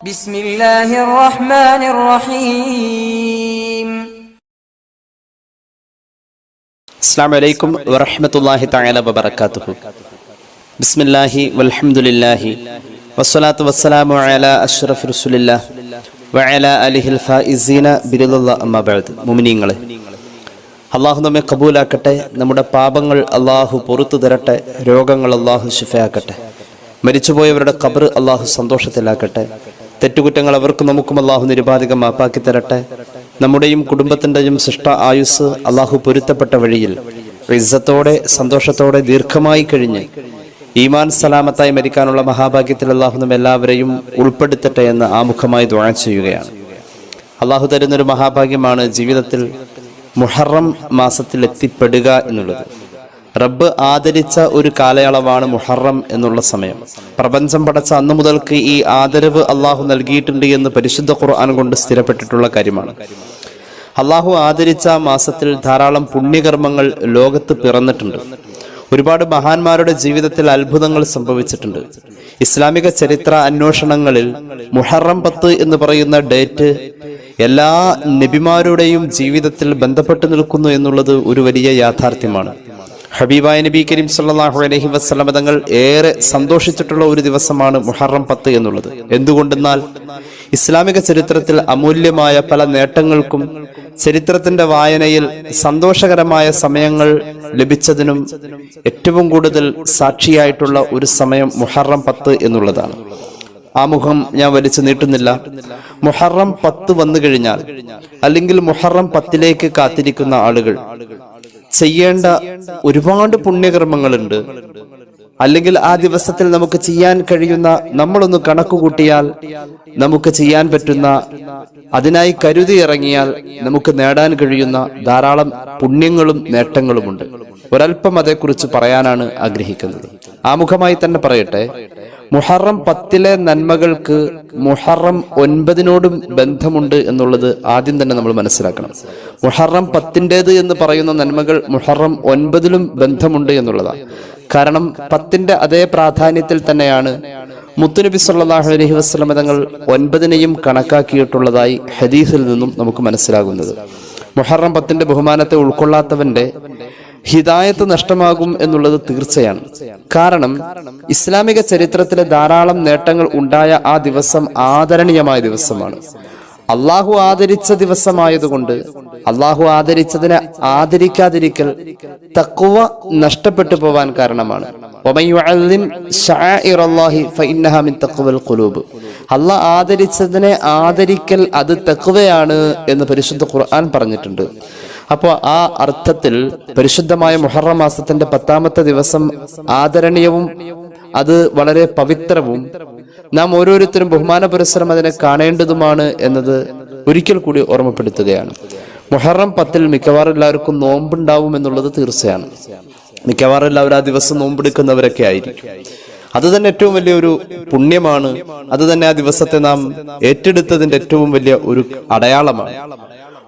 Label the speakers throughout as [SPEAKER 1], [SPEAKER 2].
[SPEAKER 1] بسم الله الرحمن الرحيم.
[SPEAKER 2] السلام عليكم ورحمة الله تعالى وبركاته. بسم الله والحمد لله والصلاة والسلام على أشرف رسول الله وعلى آله الفائزين برضا الله أما بعد. മുഅ്മിനീങ്ങളെ, അള്ളാഹു നമ്മെ കബൂലാക്കട്ടെ. നമ്മുടെ പാപങ്ങൾ അള്ളാഹു പുറത്തു തരട്ടെ. രോഗങ്ങൾ അള്ളാഹു ശിഫയാക്കട്ടെ. മരിച്ചുപോയവരുടെ ഖബർ അള്ളാഹു സന്തോഷത്തിലാക്കട്ടെ. തെറ്റുകുറ്റങ്ങൾ അവർക്കും നമുക്കും അള്ളാഹു നിരുപാധികം മാപ്പാക്കി തരട്ടെ. നമ്മുടെയും കുടുംബത്തിൻ്റെയും ശിഷ്ട ആയുസ് അള്ളാഹു പൊരുത്തപ്പെട്ട വഴിയിൽ ഇസ്സത്തോടെ സന്തോഷത്തോടെ ദീർഘമായി കഴിഞ്ഞ് ഈമാൻ സലാമത്തായി മരിക്കാനുള്ള മഹാഭാഗ്യത്തിൽ അള്ളാഹു നമ്മെ എല്ലാവരെയും ഉൾപ്പെടുത്തട്ടെ എന്ന് ആമുഖമായി ദുആ ചെയ്യുകയാണ്. അള്ളാഹു തരുന്നൊരു മഹാഭാഗ്യമാണ് ജീവിതത്തിൽ മുഹറം മാസത്തിൽ എത്തിപ്പെടുക എന്നുള്ളത്. റബ്ബ് ആദരിച്ച ഒരു കാലയളവാണ് മുഹറം എന്നുള്ള സമയം. പ്രപഞ്ചം പടച്ച അന്നു മുതൽക്ക് ഈ ആദരവ് അള്ളാഹു നൽകിയിട്ടുണ്ട് എന്ന് പരിശുദ്ധ ഖുർആൻ കൊണ്ട് സ്ഥിരപ്പെട്ടിട്ടുള്ള കാര്യമാണ്. അള്ളാഹു ആദരിച്ച മാസത്തിൽ ധാരാളം പുണ്യകർമ്മങ്ങൾ ലോകത്ത് പിറന്നിട്ടുണ്ട്. ഒരുപാട് മഹാന്മാരുടെ ജീവിതത്തിൽ അത്ഭുതങ്ങൾ സംഭവിച്ചിട്ടുണ്ട്. ഇസ്ലാമിക ചരിത്ര അന്വേഷണങ്ങളിൽ മുഹറം 10 എന്ന് പറയുന്ന ഡേറ്റ് എല്ലാ നബിമാരുടെയും ജീവിതത്തിൽ ബന്ധപ്പെട്ട് നിൽക്കുന്നു എന്നുള്ളത് ഒരു വലിയ യാഥാർത്ഥ്യമാണ്. ഹബീബായ നബി കരീം സല്ലല്ലാഹു അലൈഹി വസല്ലം തങ്ങൾ ഏറെ സന്തോഷിച്ചിട്ടുള്ള ഒരു ദിവസമാണ് മുഹറം 10 എന്നുള്ളത്. എന്തുകൊണ്ടെന്നാൽ ഇസ്ലാമിക ചരിത്രത്തിൽ അമൂല്യമായ പല നേട്ടങ്ങൾക്കും ചരിത്രത്തിന്റെ വായനയിൽ സന്തോഷകരമായ സമയങ്ങൾ ലഭിച്ചതിനും ഏറ്റവും കൂടുതൽ സാക്ഷിയായിട്ടുള്ള ഒരു സമയം മുഹറം 10 എന്നുള്ളതാണ്. ആമുഖം ഞാൻ വലിച്ചു നീട്ടുന്നില്ല. മുഹറം 10 വന്നു കഴിഞ്ഞാൽ, അല്ലെങ്കിൽ മുഹറം 10ലേക്ക് കാത്തിരിക്കുന്ന ആളുകൾ ചെയ്യേണ്ട ഒരുപാട് പുണ്യകർമ്മങ്ങളുണ്ട്. അല്ലെങ്കിൽ ആ ദിവസത്തിൽ നമുക്ക് ചെയ്യാൻ കഴിയുന്ന, നമ്മളൊന്ന് കണക്ക് കൂട്ടിയാൽ നമുക്ക് ചെയ്യാൻ പറ്റുന്ന, അതിനായി കരുതി ഇറങ്ങിയാൽ നമുക്ക് നേടാൻ കഴിയുന്ന ധാരാളം പുണ്യങ്ങളും നേട്ടങ്ങളുമുണ്ട്. ഒരൽപ്പം അതേക്കുറിച്ച് പറയാനാണ് ആഗ്രഹിക്കുന്നത്. ആമുഖമായി തന്നെ പറയട്ടെ, മുഹറം 10ലെ നന്മകൾക്ക് മുഹറം 9നോടും ബന്ധമുണ്ട് എന്നുള്ളത് ആദ്യം തന്നെ നമ്മൾ മനസ്സിലാക്കണം. മുഹറം 10ൻ്റേത് എന്ന് പറയുന്ന നന്മകൾ മുഹറം 9ലും ബന്ധമുണ്ട് എന്നുള്ളതാണ്. കാരണം 10ന്റെ അതേ പ്രാധാന്യത്തിൽ തന്നെയാണ് മുത്തുനബി സല്ലല്ലാഹു അലൈഹി വസല്ലം തങ്ങൾ 9നെയും കണക്കാക്കിയിട്ടുള്ളതായി ഹദീസിൽ നിന്നും നമുക്ക് മനസ്സിലാകുന്നത്. മുഹറം 10ന്റെ ബഹുമാനത്തെ ഉൾക്കൊള്ളാത്തവന്റെ ഹിദായത്ത് നഷ്ടമാകും എന്നുള്ളത് തീർച്ചയാണ്. കാരണം ഇസ്ലാമിക ചരിത്രത്തിലെ ധാരാളം നേട്ടങ്ങൾ ഉണ്ടായ ആ ദിവസം ആദരണീയമായ ദിവസമാണ്. അള്ളാഹു ആദരിച്ച ദിവസമായതുകൊണ്ട് അള്ളാഹു ആദരിച്ചതിനെ ആദരിക്കാതിരിക്കൽ തഖ്വ നഷ്ടപ്പെട്ടു പോവാൻ കാരണമാണ്. അള്ളാഹ് ആദരിച്ചതിനെ ആദരിക്കൽ അത് തഖ്വയാണ് എന്ന് പരിശുദ്ധ ഖുർആൻ പറഞ്ഞിട്ടുണ്ട്. അപ്പോൾ ആ അർത്ഥത്തിൽ പരിശുദ്ധമായ മുഹറം മാസത്തിന്റെ 10ാമത്തെ ദിവസം ആദരണീയവും അത് വളരെ പവിത്രവും നാം ഓരോരുത്തരും ബഹുമാന പുരസ്സരം അതിനെ കാണേണ്ടതുമാണ് എന്നത് ഒരിക്കൽ കൂടി ഓർമ്മപ്പെടുത്തുകയാണ്. മുഹറം 10 മിക്കവാറും എല്ലാവർക്കും നോമ്പുണ്ടാവും എന്നുള്ളത് തീർച്ചയാണ്. മിക്കവാറും എല്ലാവരും ആ ദിവസം നോമ്പെടുക്കുന്നവരൊക്കെ ആയിരിക്കും. അത് തന്നെ ഏറ്റവും വലിയൊരു പുണ്യമാണ്. അത് തന്നെ ആ ദിവസത്തെ നാം ഏറ്റെടുത്തതിന്റെ ഏറ്റവും വലിയ ഒരു അടയാളമാണ്.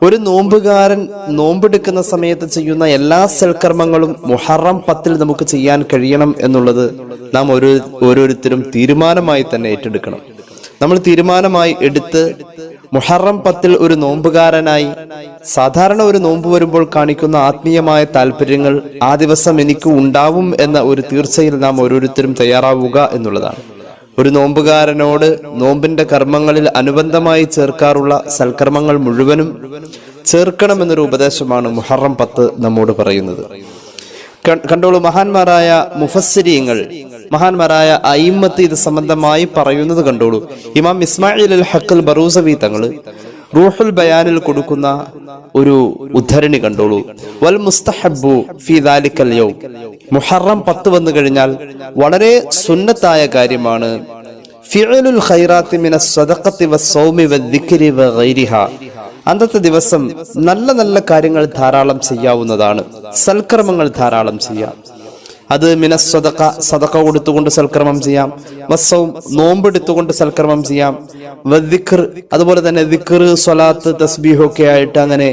[SPEAKER 2] ഒരു നോമ്പുകാരൻ നോമ്പെടുക്കുന്ന സമയത്ത് ചെയ്യുന്ന എല്ലാ സൽക്കർമ്മങ്ങളും മുഹറം 10 നമുക്ക് ചെയ്യാൻ കഴിയണം എന്നുള്ളത് നാം ഓരോരുത്തരും തീരുമാനമായി തന്നെ ഏറ്റെടുക്കണം. നമ്മൾ തീരുമാനമായി എടുത്ത് മുഹറം 10 ഒരു നോമ്പുകാരനായി സാധാരണ ഒരു നോമ്പ് വരുമ്പോൾ കാണിക്കുന്ന ആത്മീയമായ താല്പര്യങ്ങൾ ആ ദിവസം എനിക്ക് ഉണ്ടാവും എന്ന ഒരു തീർച്ചയിൽ നാം ഓരോരുത്തരും തയ്യാറാവുക എന്നുള്ളതാണ്. ഒരു നോമ്പുകാരനോട് നോമ്പിന്റെ കർമ്മങ്ങളിൽ അനുബന്ധമായി ചേർക്കാറുള്ള സൽക്കർമ്മങ്ങൾ മുഴുവനും ചേർക്കണമെന്നൊരു ഉപദേശമാണ് മുഹറം 10 നമ്മോട് പറയുന്നത്. കണ്ടോളൂ, മഹാന്മാരായ മുഫസ്സിരീങ്ങൾ, മഹാന്മാരായ അയിമ്മത്ത് ഇത് സംബന്ധമായി പറയുന്നത് കണ്ടോളൂ. ഇമാം ഇസ്മായിൽ അൽ ഹഖ് അൽ ബറൂസവി തങ്ങൾ റൂഹുൽ ബയാനിൽ കൊടുക്കുന്ന ഒരു ഉദ്ധരണി കണ്ടോളൂ. വൽ മുസ്തഹബ്ബു ഫീ ദാലിക്കൽ യൗം, മുഹറം 10 വന്നു കഴിഞ്ഞാൽ വളരെ സുന്നത്തായ കാര്യമാണ് ഫിഅലുൽ ഖൈറാത്തി മിനസ് സദഖത്തി വസ്സൗമി വദ്ദിക്രി വഗൈരിഹാ, അന്നത്തെ ദിവസം നല്ല നല്ല കാര്യങ്ങൾ ധാരാളം ചെയ്യാവുന്നതാണ്. സൽക്കർമ്മങ്ങൾ ധാരാളം ചെയ്യാം. അത് മിനസ് സദഖ, സദഖ കൊടുത്തുകൊണ്ട് സൽക്കർമ്മം ചെയ്യാം. വസ്സൗം, നോമ്പെടുത്തുകൊണ്ട് സൽക്കർമ്മം ചെയ്യാം. വദ്ദിക്ർ, അതുപോലെ തന്നെ ദിക്ർ, സ്വലാത്ത്, തസ്ബീഹ് ഒക്കെ ആയിട്ട് അങ്ങനെ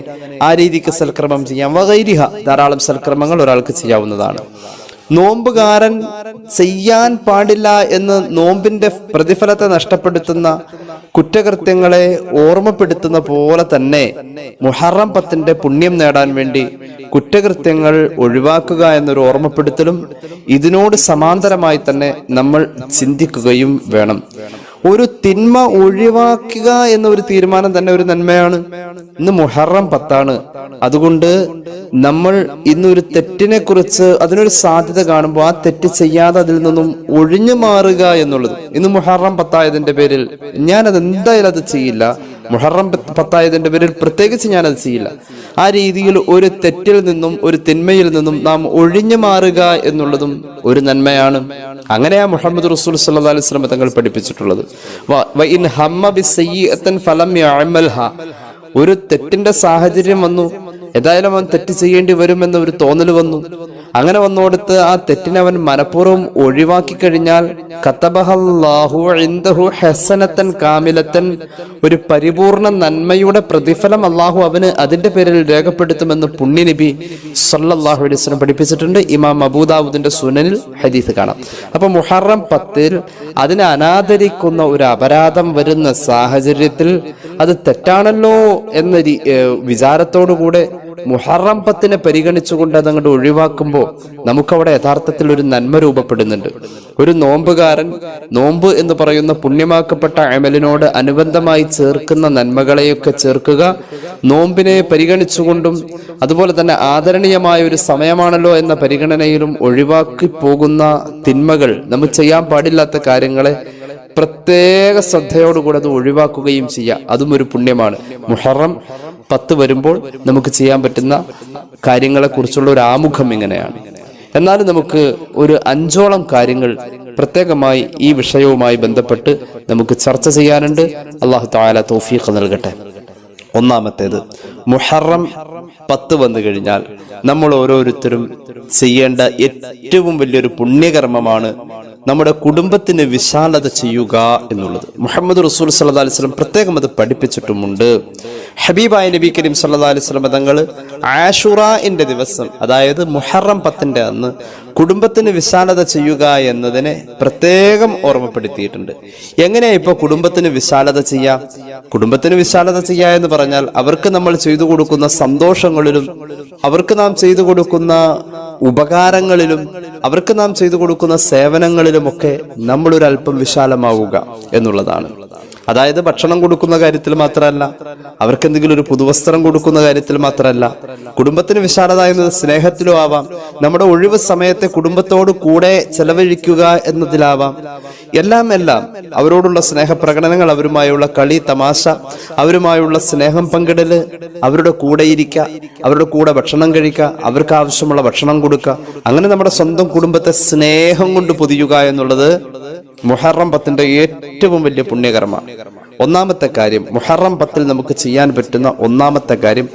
[SPEAKER 2] ആ രീതിക്ക് സൽക്കർമ്മം ചെയ്യാം. വഗൈരിഹ, ധാരാളം സൽക്കർമ്മങ്ങൾ ഒരാൾക്ക് ചെയ്യാവുന്നതാണ്. നോമ്പുകാരൻ ചെയ്യാൻ പാടില്ല എന്ന് നോമ്പിന്റെ പ്രതിഫലത്തെ നഷ്ടപ്പെടുത്തുന്ന കുറ്റകൃത്യങ്ങളെ ഓർമ്മപ്പെടുത്തുന്ന പോലെ തന്നെ മുഹറം 10 പുണ്യം നേടാൻ വേണ്ടി കുറ്റകൃത്യങ്ങൾ ഒഴിവാക്കുക എന്നൊരു ഓർമ്മപ്പെടുത്തലും ഇതിനോട് സമാന്തരമായി തന്നെ നമ്മൾ ചിന്തിക്കുകയും വേണം. ഒരു തിന്മ ഒഴിവാക്കുക എന്ന ഒരു തീരുമാനം തന്നെ ഒരു നന്മയാണ്. ഇന്ന് മുഹറം 10 അതുകൊണ്ട് നമ്മൾ ഇന്നൊരു തെറ്റിനെ കുറിച്ച് അതിനൊരു സാധ്യത കാണുമ്പോൾ ആ തെറ്റ് ചെയ്യാതെ അതിൽ നിന്നും ഒഴിഞ്ഞു മാറുക എന്നുള്ളത്. ഇന്ന് മുഹറം 10 പേരിൽ ഞാനത് എന്തായാലും അത് ചെയ്യില്ല, മുഹറം 10 പേരിൽ പ്രത്യേകിച്ച് ഞാനത് ചെയ്യില്ല, ആ രീതിയിൽ ഒരു തെറ്റിൽ നിന്നും ഒരു തിന്മയിൽ നിന്നും നാം ഒഴിഞ്ഞു മാറുക എന്നുള്ളതും ഒരു നന്മയാണ്. അങ്ങനെയാ മുഹമ്മദ് റസൂൽ സല്ലല്ലാഹു അലൈഹി വസല്ലം തങ്ങൾ പഠിപ്പിച്ചിട്ടുള്ളത്. ഒരു തെറ്റിന്റെ സാഹചര്യം വന്നു, ഏതായാലും അവൻ തെറ്റ് ചെയ്യേണ്ടി വരുമെന്ന ഒരു തോന്നൽ വന്നു. അങ്ങനെ വന്നോടത്ത് ആ തെറ്റിനെ അവൻ മനഃപൂർവ്വം ഒഴിവാക്കി കഴിഞ്ഞാൽ കതബഹല്ലാഹു ഇൻദഹു ഹസനത്തൻ കാമിലത്തൻ, ഒരു പരിപൂർണ നന്മയുടെ പ്രതിഫലം അള്ളാഹു അവന് അതിന്റെ പേരിൽ രേഖപ്പെടുത്തുമെന്ന് പുണ്യ നബി സല്ലല്ലാഹു അലൈഹി വസല്ലം പഠിപ്പിച്ചിട്ടുണ്ട്. ഇമാം അബൂദാവൂദിന്റെ സുനനിൽ ഹദീസ് കാണാം. അപ്പൊ മുഹറം 10 അതിനെ അനാദരിക്കുന്ന ഒരു അപരാധം വരുന്ന സാഹചര്യത്തിൽ അത് തെറ്റാണല്ലോ എന്ന വിചാരത്തോടുകൂടെ മുഹറം 10 പരിഗണിച്ചുകൊണ്ട് അതങ്ങോട്ട് ഒഴിവാക്കുമ്പോൾ നമുക്കവിടെ യഥാർത്ഥത്തിൽ ഒരു നന്മ രൂപപ്പെടുന്നുണ്ട്. ഒരു നോമ്പുകാരൻ നോമ്പ് എന്ന് പറയുന്ന പുണ്യമാക്കപ്പെട്ട അമലിനോട് അനുബന്ധമായി ചേർക്കുന്ന നന്മകളെയൊക്കെ ചേർക്കുക, നോമ്പിനെ പരിഗണിച്ചുകൊണ്ടും അതുപോലെ തന്നെ ആദരണീയമായ ഒരു സമയമാണല്ലോ എന്ന പരിഗണനയിലും ഒഴിവാക്കി പോകുന്ന തിന്മകൾ, നമ്മൾ ചെയ്യാൻ പാടില്ലാത്ത കാര്യങ്ങളെ പ്രത്യേക ശ്രദ്ധയോടുകൂടെ അത് ഒഴിവാക്കുകയും ചെയ്യാം. അതും ഒരു പുണ്യമാണ്. മുഹറം 10 വരുമ്പോൾ നമുക്ക് ചെയ്യാൻ പറ്റുന്ന കാര്യങ്ങളെ കുറിച്ചുള്ള ഒരു ആമുഖം ഇങ്ങനെയാണ്. എന്നാലും നമുക്ക് ഒരു 5ഓളം കാര്യങ്ങൾ പ്രത്യേകമായി ഈ വിഷയവുമായി ബന്ധപ്പെട്ട് നമുക്ക് ചർച്ച ചെയ്യാനുണ്ട്. അല്ലാഹു തആല തൗഫീഖ് നൽകട്ടെ. ഒന്നാമത്തേത്, മുഹറം 10 വന്നു കഴിഞ്ഞാൽ നമ്മൾ ഓരോരുത്തരും ചെയ്യേണ്ട ഏറ്റവും വലിയൊരു പുണ്യകർമ്മമാണ് നമ്മുടെ കുടുംബത്തിന് വിശാലത ചെയ്യുക എന്നുള്ളത്. മുഹമ്മദ് റസൂൽ സല്ലല്ലാഹു അലൈഹി വസല്ലം പ്രത്യേകം അത് പഠിപ്പിച്ചിട്ടുമുണ്ട്. ഹബീബായ നബി കരീം സല്ലല്ലാഹു അലൈഹി വസല്ലം തങ്ങൾ ആഷുറാഇന്റെ ദിവസം, അതായത് മുഹറം 10 അന്ന് കുടുംബത്തിന് വിശാലത ചെയ്യുക എന്നതിനെ പ്രത്യേകം ഓർമ്മപ്പെടുത്തിയിട്ടുണ്ട്. എങ്ങനെയാ ഇപ്പൊ കുടുംബത്തിന് വിശാലത ചെയ്യാം? കുടുംബത്തിന് വിശാലത ചെയ്യുക എന്ന് പറഞ്ഞാൽ അവർക്ക് നമ്മൾ ചെയ്തു കൊടുക്കുന്ന സന്തോഷങ്ങളിലും അവർക്ക് നാം ചെയ്തു കൊടുക്കുന്ന ഉപകാരങ്ങളിലും അവർക്ക് നാം ചെയ്തു കൊടുക്കുന്ന സേവനങ്ങളിലുമൊക്കെ നമ്മളൊരല്പം വിശാലമാവുക എന്നുള്ളതാണ്. അതായത് ഭക്ഷണം കൊടുക്കുന്ന കാര്യത്തിൽ മാത്രമല്ല, അവർക്ക് എന്തെങ്കിലും ഒരു പുതുവസ്ത്രം കൊടുക്കുന്ന കാര്യത്തിൽ മാത്രമല്ല, കുടുംബത്തിന് വിശാലത എന്നത് സ്നേഹത്തിലും ആവാം, നമ്മുടെ ഒഴിവ് സമയത്തെ കുടുംബത്തോട് കൂടെ ചെലവഴിക്കുക എന്നതിലാവാം. എല്ലാം അവരോടുള്ള സ്നേഹപ്രകടനങ്ങൾ, അവരുമായുള്ള കളി തമാശ, അവരുമായുള്ള സ്നേഹം പങ്കിടല്, അവരുടെ കൂടെ ഇരിക്കുക, അവരുടെ കൂടെ ഭക്ഷണം കഴിക്കുക, അവർക്ക് ആവശ്യമുള്ള ഭക്ഷണം കൊടുക്കുക, അങ്ങനെ നമ്മുടെ സ്വന്തം കുടുംബത്തെ സ്നേഹം കൊണ്ട് പൊതിയുക എന്നുള്ളത് മുഹറം 10 ഏറ്റവും വലിയ പുണ്യകർമ്മ. ഒന്നാമത്തെ കാര്യം, മുഹറം 10 നമുക്ക് ചെയ്യാൻ പറ്റുന്ന ഒന്നാമത്തെ കാര്യം,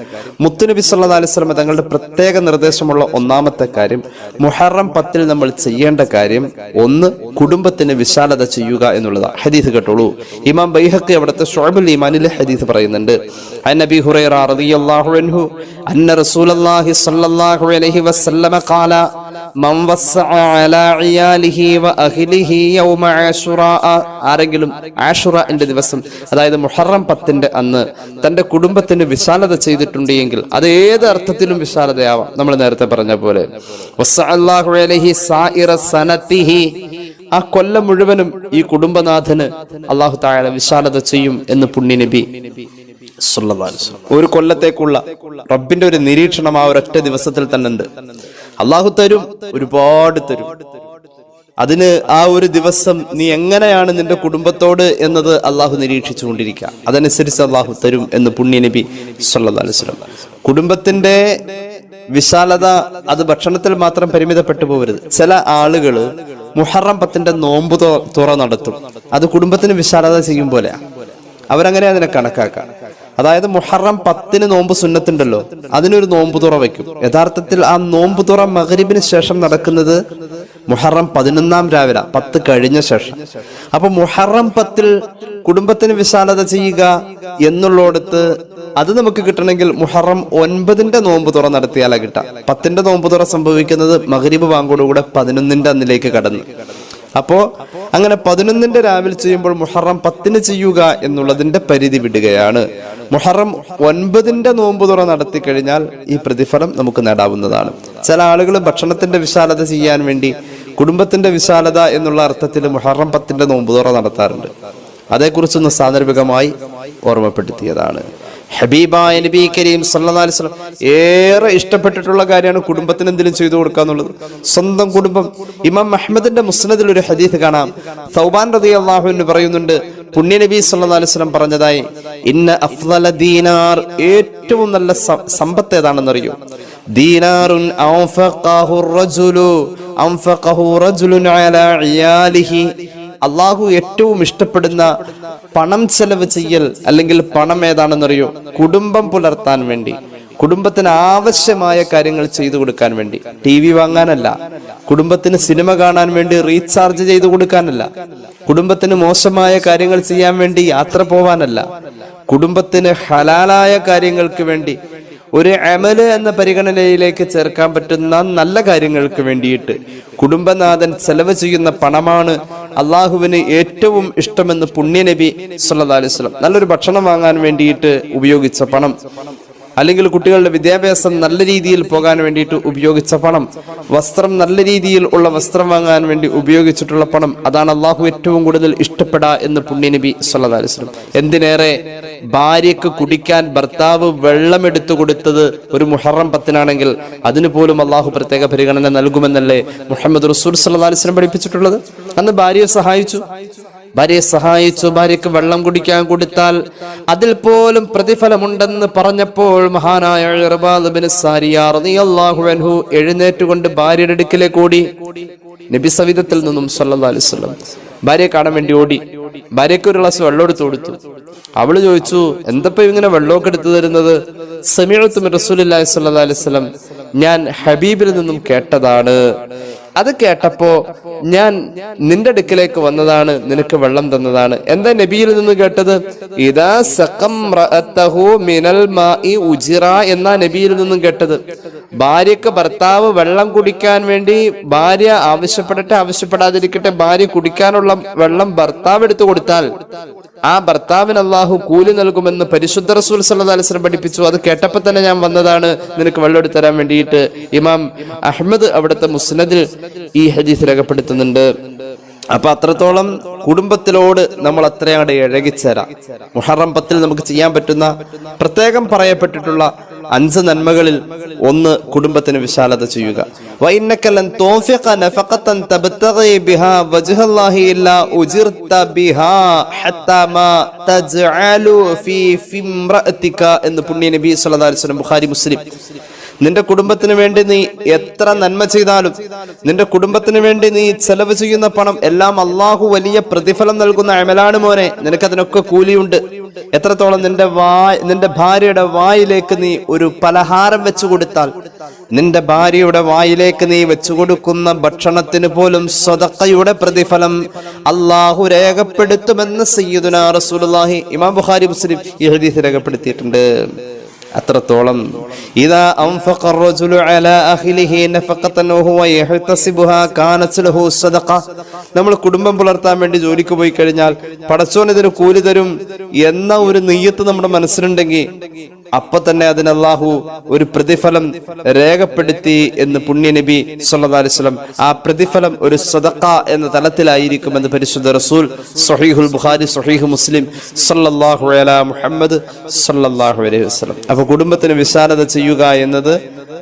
[SPEAKER 2] മുത്തുനബി സല്ലല്ലാഹു അലൈഹി വസല്ലം തങ്ങളുടെ പ്രത്യേക നിർദ്ദേശമുള്ള ഒന്നാമത്തെ കാര്യം, മുഹറം 10 നമ്മൾ ചെയ്യേണ്ട കാര്യം ഒന്ന്, കുടുംബത്തിന് വിശാലത ചെയ്യുക എന്നുള്ളതാണ്. ഹദീസ് കേട്ടോളൂ. ഇമാം ബൈഹഖി അവിടുത്തെ ശുഅബുൽ ഈമാനിലെ ഹദീസ് പറയുന്നുണ്ട്. അൻ നബി ഹുറൈറ റളിയല്ലാഹു അൻഹു അന്ന റസൂലുള്ളാഹി സ്വല്ലല്ലാഹു അലൈഹി വസല്ലം ഖാല മൻ വസ്സഅ അലാ ഇയാലിഹി വ അഹ്ലിഹി യൗമ ആശുറാ, ആരെങ്കിലും ആശുറാന്റെ ദിവസം, അതായത് മുഹറം 10 അന്ന് തന്റെ കുടുംബത്തിന് വിശാലത ചെയ്തിട്ടുണ്ട് എങ്കിൽ അത് ഏത് അർത്ഥത്തിലും വിശാലതയാവാം. നമ്മൾ നേരത്തെ പറഞ്ഞ പോലെ വസ്സഅല്ലാഹു അലൈഹി സായിറ സനതിഹി, ആ കൊല്ലം മുഴുവനും ഈ കുടുംബനാഥന് അല്ലാഹു തആല വിശാലത ചെയ്യും എന്ന് പുണ്യ നബി സല്ലല്ലാഹു അലൈഹി വസല്ലം. ഒരു കൊല്ലത്തേക്കുള്ള റബ്ബിന്റെ ഒരു നിരീക്ഷണം ആ ഒരൊറ്റ ദിവസത്തിൽ തന്നെ ഉണ്ട്. അല്ലാഹു തരും, ഒരുപാട് തരും. അതിന് ആ ഒരു ദിവസം നീ എങ്ങനെയാണ് നിന്റെ കുടുംബത്തോട് എന്നത് അള്ളാഹു നിരീക്ഷിച്ചു കൊണ്ടിരിക്കുക. അതനുസരിച്ച് അള്ളാഹു തരും എന്ന് പുണ്യ നബി സല്ലല്ലാഹു അലൈഹി വസല്ലം. കുടുംബത്തിന്റെ വിശാലത അത് ഭക്ഷണത്തിൽ മാത്രം പരിമിതപ്പെട്ടു പോകരുത്. ചില ആളുകള് മുഹറം 10 നോമ്പ് തുറ നടത്തും. അത് കുടുംബത്തിന് വിശാലത ചെയ്യും പോലെ അവരങ്ങനെ അതിനെ കണക്കാക്കാം. അതായത് മുഹറം 10 നോമ്പ് സുന്നത്തുണ്ടല്ലോ, അതിനൊരു നോമ്പ് തുറ വയ്ക്കും. യഥാർത്ഥത്തിൽ ആ നോമ്പ് തുറ മഗ്രിബിന് ശേഷം നടക്കുന്നത് മുഹറം 11 രാവിലെ 10 കഴിഞ്ഞ ശേഷം. അപ്പൊ മുഹറം 10 കുടുംബത്തിന് വിശാലത ചെയ്യുക എന്നുള്ളടത്ത് അത് നമുക്ക് കിട്ടണമെങ്കിൽ മുഹറം 9 നോമ്പ് തുറ നടത്തിയാലാ കിട്ടാം. 10 നോമ്പ് തുറ സംഭവിക്കുന്നത് മഗ്രിബ് ബാങ്കോടുകൂടെ 11 അന്നിലേക്ക് കടന്നു. അപ്പോ അങ്ങനെ 11-ന്റെ രാവിലെ ചെയ്യുമ്പോൾ മുഹറം 10-ന് ചെയ്യുക എന്നുള്ളതിന്റെ പരിധി വിടുകയാണ്. മുഹറം 9-ന്റെ നോമ്പ് തുറ നടത്തി കഴിഞ്ഞാൽ ഈ പ്രതിഫലം നമുക്ക് നേടാവുന്നതാണ്. ചില ആളുകൾ ഭക്ഷണത്തിന്റെ വിശാലത ചെയ്യാൻ വേണ്ടി കുടുംബത്തിന്റെ വിശാലത എന്നുള്ള അർത്ഥത്തിൽ മുഹറം 10-ന്റെ നോമ്പ് തുറ നടത്താറുണ്ട്. അതേക്കുറിച്ചൊന്ന് സാന്ദർഭികമായി ഓർമ്മപ്പെടുത്തിയതാണ്. ഹബീബായ നബി കരീം സല്ലല്ലാഹു അലൈഹി വസല്ലം ഏറെ ഇഷ്ടപ്പെട്ടിട്ടുള്ള കാര്യമാണ് കുടുംബത്തിന് എന്തെങ്കിലും ചെയ്തു കൊടുക്കുക എന്നുള്ളത്. സ്വന്തം കുടുംബം. ഇമാം അഹ്മദിന്റെ മുസ്നദിൽ ഒരു ഹദീസ് കാണാം. സൗബാൻ റളിയല്ലാഹു അൻഹു പറയുന്നുണ്ട്, പുണ്യ നബി സല്ലല്ലാഹു അലൈഹി വസല്ലം പറഞ്ഞതായി, ഇന്ന അഫ്ളല ദീനാർ, ഏറ്റവും നല്ല സമ്പത്ത് ഏതാണെന്നറിയോ? ദീനാറുൻ അൻഫഖഹു റജുലുൻ അലാ ഇയാലിഹി, അള്ളാഹു ഏറ്റവും ഇഷ്ടപ്പെടുന്ന പണം ചെലവ് ചെയ്യൽ അല്ലെങ്കിൽ പണം ഏതാണെന്നറിയോ? കുടുംബം പുലർത്താൻ വേണ്ടി, കുടുംബത്തിന് ആവശ്യമായ കാര്യങ്ങൾ ചെയ്തു കൊടുക്കാൻ വേണ്ടി. TV വാങ്ങാനല്ല, കുടുംബത്തിന് സിനിമ കാണാൻ വേണ്ടി റീചാർജ് ചെയ്തു കൊടുക്കാനല്ല, കുടുംബത്തിന് മോശമായ കാര്യങ്ങൾ ചെയ്യാൻ വേണ്ടി യാത്ര പോവാനല്ല, കുടുംബത്തിന് ഹലാലായ കാര്യങ്ങൾക്ക് വേണ്ടി, ഒരു അമല് എന്ന പരിഗണനയിലേക്ക് ചേർക്കാൻ പറ്റുന്ന നല്ല കാര്യങ്ങൾക്ക് വേണ്ടിയിട്ട് കുടുംബനാഥൻ ചെലവ് ചെയ്യുന്ന പണമാണ് അള്ളാഹുവിന് ഏറ്റവും ഇഷ്ടമെന്ന് പുണ്യനബി സല്ലല്ലാഹു അലൈഹി വസല്ലം. നല്ലൊരു ഭക്ഷണം വാങ്ങാൻ വേണ്ടിയിട്ട് ഉപയോഗിച്ച പണം, അല്ലെങ്കിൽ കുട്ടികളുടെ വിദ്യാഭ്യാസം നല്ല രീതിയിൽ പോകാൻ വേണ്ടിയിട്ട് ഉപയോഗിച്ച പണം, വസ്ത്രം നല്ല രീതിയിൽ ഉള്ള വസ്ത്രം വാങ്ങാൻ വേണ്ടി ഉപയോഗിച്ചിട്ടുള്ള പണം, അതാണ് അള്ളാഹു ഏറ്റവും കൂടുതൽ ഇഷ്ടപ്പെടാ എന്ന് പുണ്യനബി സല്ലല്ലാഹു അലൈഹി വസല്ലം. എന്തിനേറെ, ഭാര്യയ്ക്ക് കുടിക്കാൻ ഭർത്താവ് വെള്ളം എടുത്തു കൊടുത്തത് ഒരു മുഹറം 10-നാണെങ്കിൽ അതിന് പോലും അള്ളാഹു പ്രത്യേക പരിഗണന നൽകുമെന്നല്ലേ മുഹമ്മദ് റസൂൽ സല്ലല്ലാഹു അലൈഹി വസല്ലം പഠിപ്പിച്ചിട്ടുള്ളത്. അന്ന് ഭാര്യയെ സഹായിച്ചു, ഭാര്യയ്ക്ക് വെള്ളം കുടിക്കാൻ കൊടുത്താൽ അതിൽ പോലും പ്രതിഫലമുണ്ടെന്ന് പറഞ്ഞപ്പോൾ മഹാനായ ഇർബാദ് ബിൻ സാരിയ റളിയല്ലാഹു അൻഹു എഴുന്നേറ്റുകൊണ്ട് ഭാര്യയുടെ അടുക്കിലേക്ക് ഓടി. നബി സവിധത്തിൽ നിന്നും സല്ലല്ലാഹു അലൈഹി വസല്ലം ഭാര്യയെ കാണാൻ വേണ്ടി ഓടി. ഭാര്യയ്ക്ക് ഒരു ഗ്ലാസ് വെള്ളം എടുത്തു കൊടുത്തു. അവള് ചോദിച്ചു, എന്തപ്പോ ഇങ്ങനെ വെള്ളമൊക്കെ എടുത്തു തരുന്നത്? സമീഅതു മിൻ റസൂലില്ലാഹി സ്വല്ലല്ലാഹു അലൈഹി വസല്ലം, ഞാൻ ഹബീബിൽ നിന്നും കേട്ടതാണ്. അത് കേട്ടപ്പോ ഞാൻ നിന്റെ അടുക്കിലേക്ക് വന്നതാണ്, നിനക്ക് വെള്ളം തന്നതാണ്. എന്താ നബിയിൽ നിന്ന് കേട്ടത്? ഇദാ സഖം റഅതഹു മിനൽ മാഇ ഉജിറ എന്നാ നബിയിൽ നിന്നും കേട്ടത്. ഭാര്യക്ക് ഭർത്താവ് വെള്ളം കുടിക്കാൻ വേണ്ടി, ഭാര്യ ആവശ്യപ്പെടട്ടെ ആവശ്യപ്പെടാതിരിക്കട്ടെ, ഭാര്യ കുടിക്കാനുള്ള വെള്ളം ഭർത്താവ് എടുത്തു കൊടുത്താൽ ആ ഭർത്താവിന് അള്ളാഹു കൂലി നൽകുമെന്ന് പരിശുദ്ധ റസൂൽ സല്ലല്ലാഹു അലൈഹി വസല്ലം പഠിപ്പിച്ചു. അത് കേട്ടപ്പോ തന്നെ ഞാൻ വന്നതാണ് നിനക്ക് വെള്ളം എടുത്തു തരാൻ വേണ്ടിയിട്ട്. ഇമാം അഹ്മദ് അവിടുത്തെ മുസ്നദിൽ ഈ ഹദീസ് രേഖപ്പെടുത്തുന്നുണ്ട്. അപ്പൊ അത്രത്തോളം കുടുംബത്തിലോട് നമ്മൾ അത്രയാണ് ഇഴകിച്ചേരാം. മുഹറം 10 നമുക്ക് ചെയ്യാൻ പറ്റുന്ന പ്രത്യേകം പറയപ്പെട്ടിട്ടുള്ള 5 നന്മകളിൽ ഒന്ന് കുടുംബത്തിന് വിശാലത ചെയ്യുക. വഇന്നക ലൻ തൗഫിഖ നഫഖതൻ തബ്തഗി ബിഹാ വജ്ഹല്ലാഹി ഇല്ലാ ഉജിർത ബിഹാ ഹത്താ മാ തജ്അലു ഫീ ഫിംറഅതിക എന്ന് പുണ്യ നബി സല്ലല്ലാഹു അലൈഹി വസല്ലം ബുഖാരി മുസ്ലിം. നിന്റെ കുടുംബത്തിന് വേണ്ടി നീ എത്ര നന്മ ചെയ്താലും, നിന്റെ കുടുംബത്തിന് വേണ്ടി നീ ചെലവ് ചെയ്യുന്ന പണം എല്ലാം അള്ളാഹു വലിയ പ്രതിഫലം നൽകുന്ന അമലാണ് മോനെ. നിനക്കതിനൊക്കെ കൂലിയുണ്ട്. എത്രത്തോളം നിന്റെ ഭാര്യയുടെ വായിലേക്ക് നീ ഒരു പലഹാരം വെച്ചു കൊടുത്താൽ, നിന്റെ ഭാര്യയുടെ വായിലേക്ക് നീ വെച്ചു കൊടുക്കുന്ന ഭക്ഷണത്തിന് പോലും സദഖയുടെ പ്രതിഫലം അള്ളാഹു രേഖപ്പെടുത്തുമെന്ന് സയ്യിദുനാ റസൂലുള്ളാഹി ഇമാം ബുഖാരി മുസ്ലിം ഈ ഹദീസ് രേഖപ്പെടുത്തിയിട്ടുണ്ട്. അത്രത്തോളം ഇദാ അൻഫഖ അർ-റജുലു അലാ അഖിലിഹി നഫഖതൻ വഹുവ യഹ്തസിബുഹാ കാനത് ലഹു സദഖ. നമ്മൾ കുടുംബം പുലർത്താൻ വേണ്ടി ജോലിക്ക് പോയി കഴിഞ്ഞാൽ പടച്ചോൻ ഇതിന് കൂലി തരും എന്ന ഒരു നിയ്യത്ത് നമ്മുടെ മനസ്സിലുണ്ടെങ്കിൽ അപ്പൊ തന്നെ അതിന് അല്ലാഹു ഒരു പ്രതിഫലം രേഖപ്പെടുത്തി എന്ന് പുണ്യ നബി സല്ലല്ലാഹു അലൈഹി വസല്ലം. ആ പ്രതിഫലം ഒരു സദഖ എന്ന തലത്തിലായിരിക്കുമെന്ന് പരിശുദ്ധ റസൂൽ സ്വഹീഹുൽ ബുഖാരി സ്വഹീഹ് മുസ്ലിം സല്ലല്ലാഹു അലാ മുഹമ്മദ് സല്ലല്ലാഹു അലൈഹി വസല്ലം. അപ്പൊ കുടുംബത്തിന് വിശാലത ചെയ്യുക എന്നത്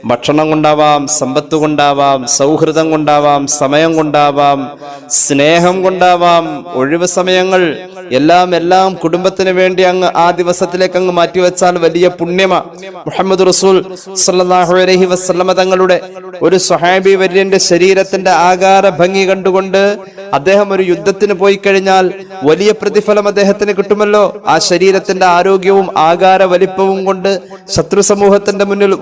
[SPEAKER 2] ഭക്ഷണം കൊണ്ടാവാം, സമ്പത്ത് കൊണ്ടാവാം, സൗഹൃദം കൊണ്ടാവാം, സമയം കൊണ്ടാവാം, സ്നേഹം കൊണ്ടാവാം, ഒഴിവ് സമയങ്ങൾ എല്ലാം കുടുംബത്തിന് വേണ്ടി അങ്ങ് ആ ദിവസത്തിലേക്ക് അങ്ങ് മാറ്റിവെച്ചാൽ വലിയ പുണ്യമ. മുഹമ്മദ് റസൂൽ സല്ലല്ലാഹു അലൈഹി വസല്ലമ തങ്ങളുടെ ഒരു സ്വഹാബി വര്യന്റെ ശരീരത്തിന്റെ ആകാര ഭംഗി കണ്ടുകൊണ്ട് അദ്ദേഹം ഒരു യുദ്ധത്തിന് പോയി കഴിഞ്ഞാൽ വലിയ പ്രതിഫലം അദ്ദേഹത്തിന് കിട്ടുമല്ലോ. ആ ശരീരത്തിന്റെ ആരോഗ്യവും ആകാര വലിപ്പവും കൊണ്ട് ശത്രു സമൂഹത്തിന്റെ മുന്നിൽ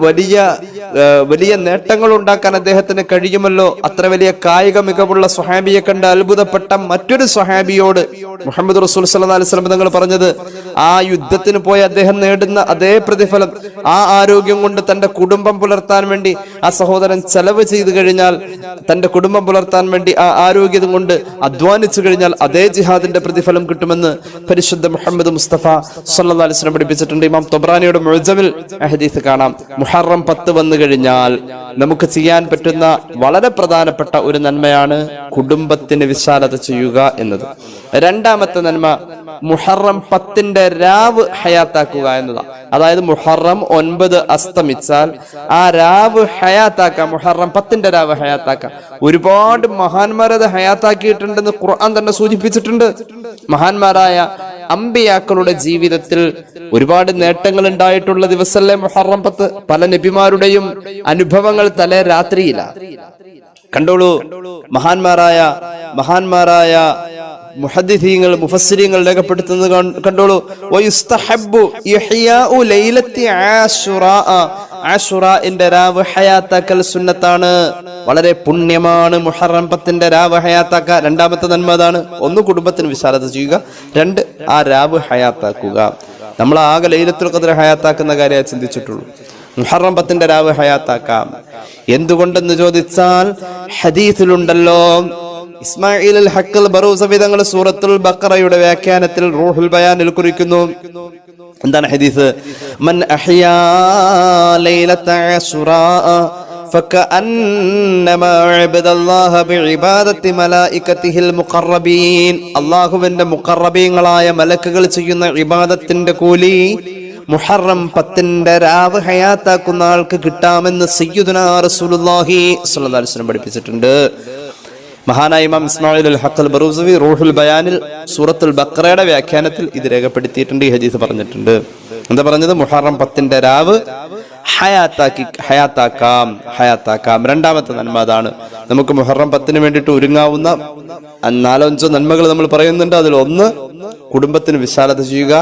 [SPEAKER 2] വലിയ നേട്ടങ്ങൾ ഉണ്ടാക്കാൻ അദ്ദേഹത്തിന് കഴിയുമല്ലോ. അത്ര വലിയ കായിക മികവുള്ള സ്വഹാബിയെ കണ്ട് അത്ഭുതപ്പെട്ട മറ്റൊരു സ്വഹാബിയോട് മുഹമ്മദ് റസൂൽ സല്ലല്ലാഹു അലൈഹി വസല്ലം തങ്ങൾ പറഞ്ഞത്, ആ യുദ്ധത്തിന് പോയി അദ്ദേഹം നേടുന്ന അതേ പ്രതിഫലം ആ ആരോഗ്യം കൊണ്ട് തന്റെ കുടുംബം പുലർത്താൻ വേണ്ടി ആ സഹോദരൻ ചെലവ് ചെയ്തു കഴിഞ്ഞാൽ, തന്റെ കുടുംബം പുലർത്താൻ വേണ്ടി ആ ആരോഗ്യം കൊണ്ട് അധ്വാനിച്ചു കഴിഞ്ഞാൽ അതേ ജിഹാദിന്റെ പ്രതിഫലം കിട്ടുമെന്ന് പരിശുദ്ധ മുഹമ്മദ് മുസ്തഫ സല്ലല്ലാഹു അലൈഹി വസല്ലം പഠിപ്പിച്ചിട്ടുണ്ട്. ഇമാം തൊബ്രാനിയുടെ മുഅ്ജമിൽ ഹദീസ് കാണാം. മുഹറം 10 വന്നു കഴിഞ്ഞാൽ നമുക്ക് ചെയ്യാൻ പറ്റുന്ന വളരെ പ്രധാനപ്പെട്ട ഒരു നന്മയാണ് കുടുംബത്തിന് വിശാലത ചെയ്യുക എന്നത്. രണ്ടാമത്തെ നന്മ മുഹറം 10 രാവ് ഹയാത്താക്കുക എന്നതാണ്. അതായത് മുഹറം 9 അസ്തമിച്ചാൽ ആ രാവ് ഹയാത്താക്കാം, മുഹറം 10 രാവ് ഹയാത്താക്കാം. ഒരുപാട് മഹാന്മാരത് ഹയാത്താക്കിയിട്ടുണ്ടെന്ന് ഖുർആൻ തന്നെ സൂചിപ്പിച്ചിട്ടുണ്ട്. മഹാന്മാരായ അമ്പിയാക്കളുടെ ജീവിതത്തിൽ ഒരുപാട് നേട്ടങ്ങൾ ഉണ്ടായിട്ടുള്ള ദിവസമല്ലേ മുഹറം 10. പല നബിമാരുടെയും അനുഭവങ്ങൾ തലേ രാത്രിയിലാണ്. കണ്ടോളൂ, മഹാന്മാരായ മുഹദ്ദിഥീങ്ങൾ മുഫസ്സിരീങ്ങൾ രേഖപ്പെടുത്തുന്നത് കണ്ടോളൂ. വയുസ്തഹബ്ബു ഇഹ്യാഉ ലൈലത്തി ആശുറാ, ആശുറാഇന്റെ രാവ് ഹയാത്താക്കൽ സുന്നത്താണ്. വളരെ പുണ്യമാണ് മുഹറം 10 രാവ് ഹയാത്താക്കുക. രണ്ടാമത്തെ നന്മ അതാണ്. ഒന്ന്, കുടുംബത്തിന് വിശാലത ചെയ്യുക. രണ്ട്, ആ രാവ് ഹയാത്താക്കുക. നമ്മൾ ആകെ ലൈലത്തുൽ ഖദ്ർ ഹയാത്താക്കുന്ന കാര്യമായി ചിന്തിച്ചിട്ടുള്ളൂ. മുഹറം 10 രാവ് ഹയാത്താക്കാം. എന്തുകൊണ്ടെന്ന് ചോദിച്ചാൽ ഹദീസിലുണ്ടല്ലോ, ഇസ്മായിൽ അൽ ഹഖ് ബറൂസവി തങ്ങൾ സൂറത്തുൽ ബഖറയുടെ വ്യാഖ്യാനത്തിൽ റൂഹുൽ ബയാനിൽ കുറിക്കുന്നു. എന്താണ് ഹദീസ്? മൻ അഹ്യാ ലൈലത അശുറാ ഫകഅന്നമാ അബദല്ലാഹ ബിഇബാദത്തി മലായികതിഹിൽ മുഖറബീൻ. അല്ലാഹുവിന്റെ മുഖറബീങ്ങളായ മലക്കുകൾ ചെയ്യുന്ന ഇബാദത്തിന്റെ കൂലി മുഹറം 10 രാവ് ഹയാത്താക്കുന്ന ആൾക്ക് കിട്ടാമെന്ന് സയ്യിദുനാ റസൂലുള്ളാഹി സ്വല്ലല്ലാഹു അലൈഹി വസല്ലം പഠിപ്പിച്ചിട്ടുണ്ട്. മഹാനായ ഇമാം ഇസ്മായിൽ അൽ ഹഖ് അൽ ബറൂസവി റൂഹുൽ ബയാനിൽ സൂറത്തുൽ ബഖറയുടെ വ്യാഖ്യാനത്തിൽ ഇത് രേഖപ്പെടുത്തിയിട്ടുണ്ട്. ഈ ഹദീസ് പറഞ്ഞിട്ടുണ്ട്. എന്താ പറഞ്ഞത്? മുഹറം 10 രാവ് ഹയാത്താക്കാം. രണ്ടാമത്തെ നന്മ അതാണ്. നമുക്ക് മുഹറം 10 വേണ്ടിയിട്ട് ഒരുങ്ങാവുന്ന 4-5 നന്മകൾ നമ്മൾ പറയുന്നുണ്ട്. അതിൽ ഒന്ന്, കുടുംബത്തിന് വിശാലത ചെയ്യുക.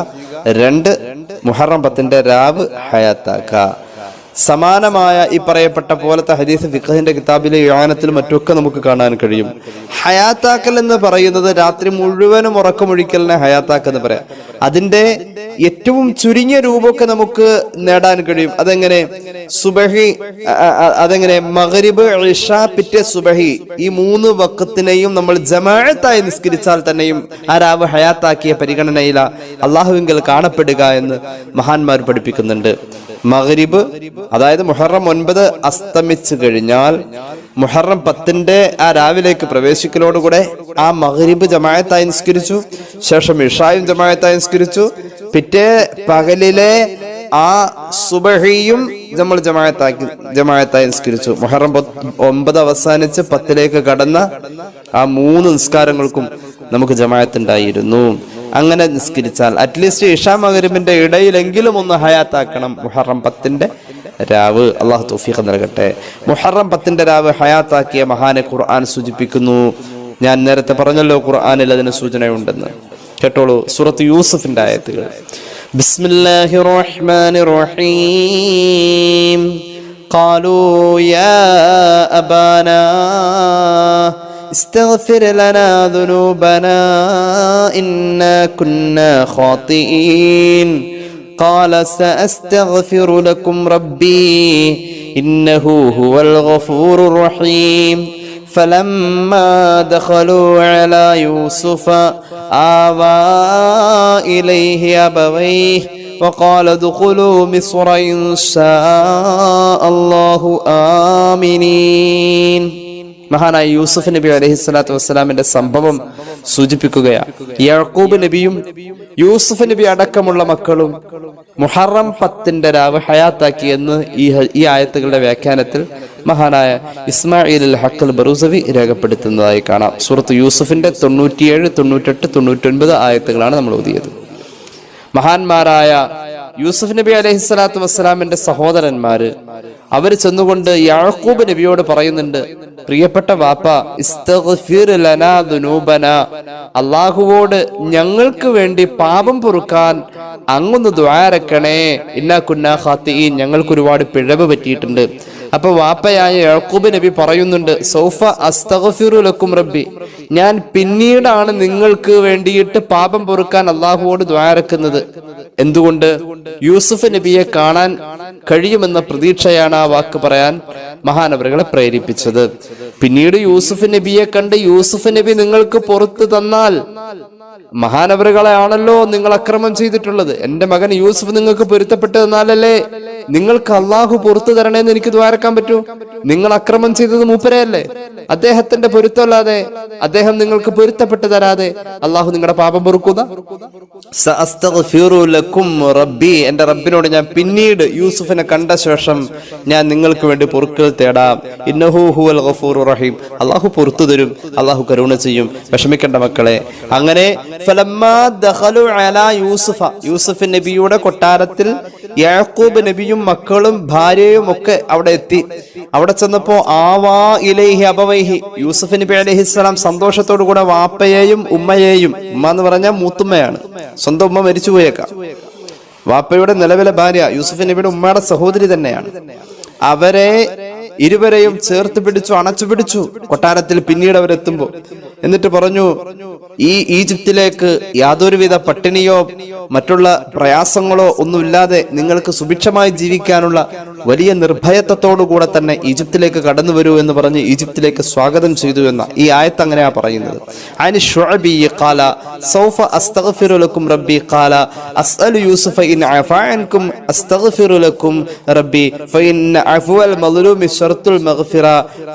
[SPEAKER 2] രണ്ട്, മുഹറം 10 രാവ് ഹയാത്താക്കുക. സമാനമായ ഈ പറയപ്പെട്ട പോലത്തെ ഹദീസ് ഫിഖഹിന്റെ കിതാബിലെ യാനത്തിലും മറ്റൊക്കെ നമുക്ക് കാണാൻ കഴിയും. ഹയാത്താക്കൽ എന്ന് പറയുന്നത് രാത്രി മുഴുവനും ഉറക്കമൊഴിക്കലിനെ ഹയാത്താക്കൽ എന്ന് പറയാം. അതിന്റെ ഏറ്റവും ചുരുങ്ങിയ രൂപമൊക്കെ നമുക്ക് നേടാൻ കഴിയും. അതെങ്ങനെ? മഗ്രിബ്, ഇശ, പിറ്റേ സുബഹി, ഈ 3 വഖത്തിനെയും നമ്മൾ ജമാഅത്തായി നിസ്കരിച്ചാൽ തന്നെയും ആ രാവ് ഹയാത്താക്കിയ പരിഗണനയില അള്ളാഹുവിങ്കൽ കാണപ്പെടുക എന്ന് മഹാന്മാർ പഠിപ്പിക്കുന്നുണ്ട്. മഗ്രിബ്, അതായത് മുഹറം 9 അസ്തമിച്ചു കഴിഞ്ഞാൽ മുഹറം 10 ആ രാവിലേക്ക് പ്രവേശിക്കലോടുകൂടെ ആ മഗ്രിബ് ജമാഅത്തായി നിസ്കരിച്ചു, ശേഷം ഇശായും ജമാഅത്തായി നിസ്കരിച്ചു, പിറ്റേ പകലിലെ ആ സുബഹിയും നമ്മൾ ജമാഅത്തായി നിസ്കരിച്ചു. മുഹറം 9 അവസാനിച്ച് 10 കടന്ന ആ 3 നിസ്കാരങ്ങൾക്കും നമുക്ക് ജമാഅത്ത് ഉണ്ടായിരുന്നു. അങ്ങനെ നിസ്കരിച്ചാൽ അറ്റ്ലീസ്റ്റ് ഇശാ മഗ്രിബിന്റെ ഇടയിലെങ്കിലും ഒന്ന് ഹയാത്താക്കണം മുഹറം 10 രാവ്. അള്ളാഹു തൗഫീഖ് നൽകട്ടെ. മുഹറം 10 രാവ് ഹയാത്താക്കിയ മഹാനെ ഖുർആൻ സൂചിപ്പിക്കുന്നു. ഞാൻ നേരത്തെ പറഞ്ഞല്ലോ ഖുർആനിൽ അതിന് സൂചനയുണ്ടെന്ന്. കേട്ടോളൂ, സൂറത്ത് യൂസുഫിന്റെ ആയത്തുകൾ. ബിസ്മില്ലാഹിർ റഹ്മാനിർ റഹീം. ഖാലൂ യാ അബാനാ استغفر لنا ذنوبنا إنا كنا خاطئين قال سأستغفر لكم ربي إنه هو الغفور الرحيم فلما دخلوا على يوسف آوى إليه أبويه وقال ادخلوا مصر إن شاء الله آمنين. മഹാനായ യൂസുഫ് നബി അലൈഹിസ്സലാത്തു വസ്സലാമിന്റെ സംഭവം സൂചിപ്പിക്കുകയാണ്. യാക്കൂബ് നബിയും യൂസുഫ് നബി അടക്കമുള്ള മക്കളും മുഹറം 10 രാവ് ഹയാത്താക്കിയെന്ന് ഈ ആയത്തുകളുടെ വ്യാഖ്യാനത്തിൽ മഹാനായ ഇസ്മായിൽ അൽ ഹഖ് അൽ ബറൂസവി രേഖപ്പെടുത്തുന്നതായി കാണാം. സൂറത്ത് യൂസുഫിന്റെ 97, 98, 99 ആയത്തുകളാണ് നമ്മൾ ഓതിയത്. മഹാന്മാരായ യൂസുഫ് നബി അലൈഹിസ്സലാത്തു വസ്സലാമിന്റെ സഹോദരന്മാര് അവർ ചെന്നുകൊണ്ട് യാക്കൂബ് നബിയോട് പറയുന്നുണ്ട്, പ്രിയപ്പെട്ട വാപ്പ, ഇസ്തഗ്ഫിർ ലനാ ദുനൂബനാ, അല്ലാഹുവോട് ഞങ്ങൾക്ക് വേണ്ടി പാപം പൊറുക്കാൻ അങ്ങൊന്ന് ദുആരക്കണേ. ഇന്നാ കുന്നാ ഖാത്തിഈൻ, ഞങ്ങൾക്ക് ഒരുപാട് പിഴവ് പറ്റിയിട്ടുണ്ട്. അപ്പൊ വാപ്പയായ യാക്കൂബ് നബി പറയുന്നുണ്ട്, സൗഫ അസ്തഗ്ഫിറു ലക്കും റബ്ബി, ഞാൻ പിന്നീടാണ് നിങ്ങൾക്ക് വേണ്ടിയിട്ട് പാപം പൊറുക്കാൻ അല്ലാഹുവോട് ദുആരക്കുന്നത്. എന്തുകൊണ്ട്? യൂസുഫ് നബിയെ കാണാൻ കഴിയുമെന്ന പ്രതീക്ഷയാണ് ആ വാക്ക് പറയാൻ മഹാനവറുകളെ പ്രേരിപ്പിച്ചത്. പിന്നീട് യൂസുഫ് നബിയെ കണ്ട് യൂസുഫ് നബി നിങ്ങൾക്ക് പുറത്തു തന്നാൽ, മഹാനവറുകളെ ആണല്ലോ നിങ്ങൾ അക്രമം ചെയ്തിട്ടുള്ളത്, എന്റെ മകൻ യൂസുഫ് നിങ്ങൾക്ക് പൊരുത്തപ്പെട്ടു തന്നാലല്ലേ നിങ്ങൾക്ക് അള്ളാഹു പുറത്തു തരണേന്ന് എനിക്ക് ദ്വാരക്കാൻ പറ്റൂ. നിങ്ങൾ അക്രമം ചെയ്തത് മൂപ്പരെയല്ലേ? അദ്ദേഹത്തിന്റെ പൊരുത്തമല്ലാതെ, അദ്ദേഹം നിങ്ങൾക്ക് പൊരുത്തപ്പെട്ടു തരാതെ അള്ളാഹു നിങ്ങളുടെ പാപം പൊറുക്കുന്ന. എന്റെ റബ്ബിനോട് ഞാൻ പിന്നീട് യൂസുഫിനെ കണ്ട ശേഷം ഞാൻ നിങ്ങൾക്ക് വേണ്ടി പൊറുക്കൽ തേടാം. ഇന്നഹു ഹുവൽ ഗഫൂറുർ റഹീം. അള്ളാഹു പൊറുത്തു തരും, അള്ളാഹു കരുണ ചെയ്യും, വിഷമിക്കേണ്ട മക്കളെ. അങ്ങനെ യൂസുഫ് നബിയുടെ കൊട്ടാരത്തിൽ യാക്കൂബ് നബിയും മക്കളും ഭാര്യയും ഒക്കെ അവിടെ എത്തി. അവിടെ ചെന്നപ്പോ ആവാ ഇലൈഹി അബവൈഹി, യൂസുഫ് നബി അലൈഹിസ്സലാം സന്തോഷത്തോടു കൂടെ വാപ്പയെയും ഉമ്മയെയും, ഉമ്മ എന്ന് പറഞ്ഞാൽ മൂത്തുമ്മയാണ്, സ്വന്തം ഉമ്മ മരിച്ചുപോയേക്കാം, വാപ്പയുടെ നിലവിലെ ഭാര്യ യൂസുഫ് നബിയുടെ ഉമ്മയുടെ സഹോദരി തന്നെയാണ്, അവരെ ഇരുവരെയും ചേർത്ത് പിടിച്ചു, അണച്ചു പിടിച്ചു കൊട്ടാരത്തിൽ. പിന്നീട് അവരെത്തുമ്പോ എന്നിട്ട് പറഞ്ഞു, ഈ ഈജിപ്തിലേക്ക് യാതൊരുവിധ പട്ടിണിയോ മറ്റുള്ള പ്രയാസങ്ങളോ ഒന്നുമില്ലാതെ നിങ്ങൾക്ക് സുഭിക്ഷമായി ജീവിക്കാനുള്ള വലിയ നിർഭയത്വത്തോടുകൂടെ തന്നെ ഈജിപ്തിലേക്ക് കടന്നു വരൂ എന്ന് പറഞ്ഞ് ഈജിപ്തിലേക്ക് സ്വാഗതം ചെയ്തു എന്ന ഈ ആയത്ത് അങ്ങനെയാ പറയുന്നത്. അനി ശുഅബി ഖാല സൗഫ അസ്തഗ്ഫിറു ലക്കും റബ്ബി ഖാല അസ്അലു യൂസുഫ ഇൻ അഫാ അൻകും അസ്തഗ്ഫിറു ലക്കും റബ്ബി ഫഇൻ അഫ്വൽ മദ്ലൂമി ശർത്തുൽ മഗ്ഫിറ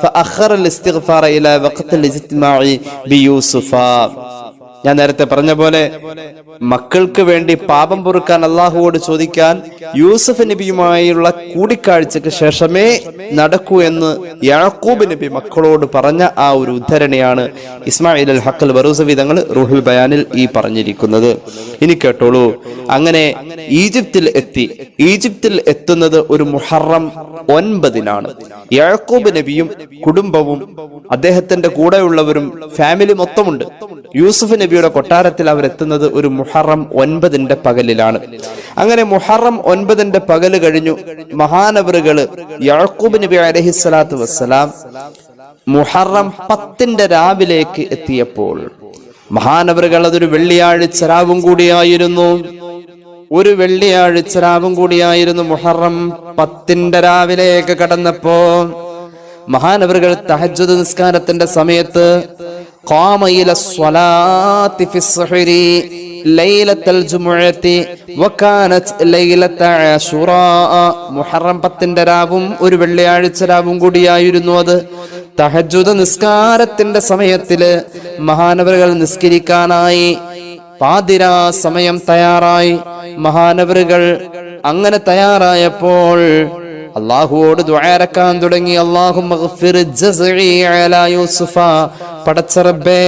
[SPEAKER 2] ഫഅഖറ അൽ ഇസ്തിഗ്ഫാറ ഇലാ വഖ്തിൽ ഇജ്തിമാഇ ബിയൂസുഫ. ഞാൻ നേരത്തെ പറഞ്ഞ പോലെ മക്കൾക്ക് വേണ്ടി പാപം പൊറുക്കാൻ അള്ളാഹുവോട് ചോദിക്കാൻ യൂസുഫ് നബിയുമായുള്ള കൂടിക്കാഴ്ചക്ക് ശേഷമേ നടക്കൂ എന്ന് യാക്കൂബ് നബി മക്കളോട് പറഞ്ഞ ആ ഒരു ഉദ്ധരണിയാണ് ഇസ്മായിൽ അൽ ഹഖ് അൽ ബറൂസവി തങ്ങൾ റൂഹുൽ ബയാനിൽ ഈ പറഞ്ഞിരിക്കുന്നത്. ഇനി കേട്ടോളൂ. അങ്ങനെ ഈജിപ്തിൽ എത്തി. ഈജിപ്തിൽ എത്തുന്നത് ഒരു മുഹറം 9-നാണ്. യാക്കൂബ് നബിയും കുടുംബവും അദ്ദേഹത്തിന്റെ കൂടെയുള്ളവരും ഫാമിലി മൊത്തമുണ്ട്. യൂസുഫ് നബിയുടെ കൊട്ടാരത്തിൽ അവരെത്തുന്നത് ഒരു മുഹറം 9 പകലിലാണ്. അങ്ങനെ മുഹറം 9 പകല് കഴിഞ്ഞു. മഹാനവറുകള് യാക്കൂബ് നബി അലൈഹിസ്സലാത്തു വസ്സലാം മുഹറം 10 രാവിലേക്ക് എത്തിയപ്പോൾ, മഹാനവറുകൾ അതൊരു വെള്ളിയാഴ്ച രാവും കൂടിയായിരുന്നു. ഒരു വെള്ളിയാഴ്ച രാവും കൂടിയായിരുന്നു. മുഹറം 10 രാവിലേക്ക് കടന്നപ്പോ മഹാനവറുകൾ തഹജ്ജുദ് നിസ്കാരത്തിന്റെ സമയത്ത് ഖാമ ഇല സ്വലാത്തി ഫി സ്സുഹരി ലൈലത്തുൽ ജുമുഅത്തി വകാനത് ലൈലത അശുറാ. മുഹറം 10 രാവും ഒരു വെള്ളിയാഴ്ച രാവും കൂടിയായിരുന്നു അത്. തഹജ്ജുദ് നിസ്കാരത്തിന്റെ സമയത്തില് മഹാനവറുകൾ നിസ്കരിക്കാനായി പാതിരാ സമയം തയ്യാറായി. മഹാനവറുകൾ അങ്ങനെ തയ്യാറായപ്പോൾ അള്ളാഹുവോട് ദുആരക്കാൻ തുടങ്ങി. അല്ലാഹുമ്മഗ്ഫിർ ജസ്ഇ അലാ യൂസുഫ. പടച്ച റബ്ബേ,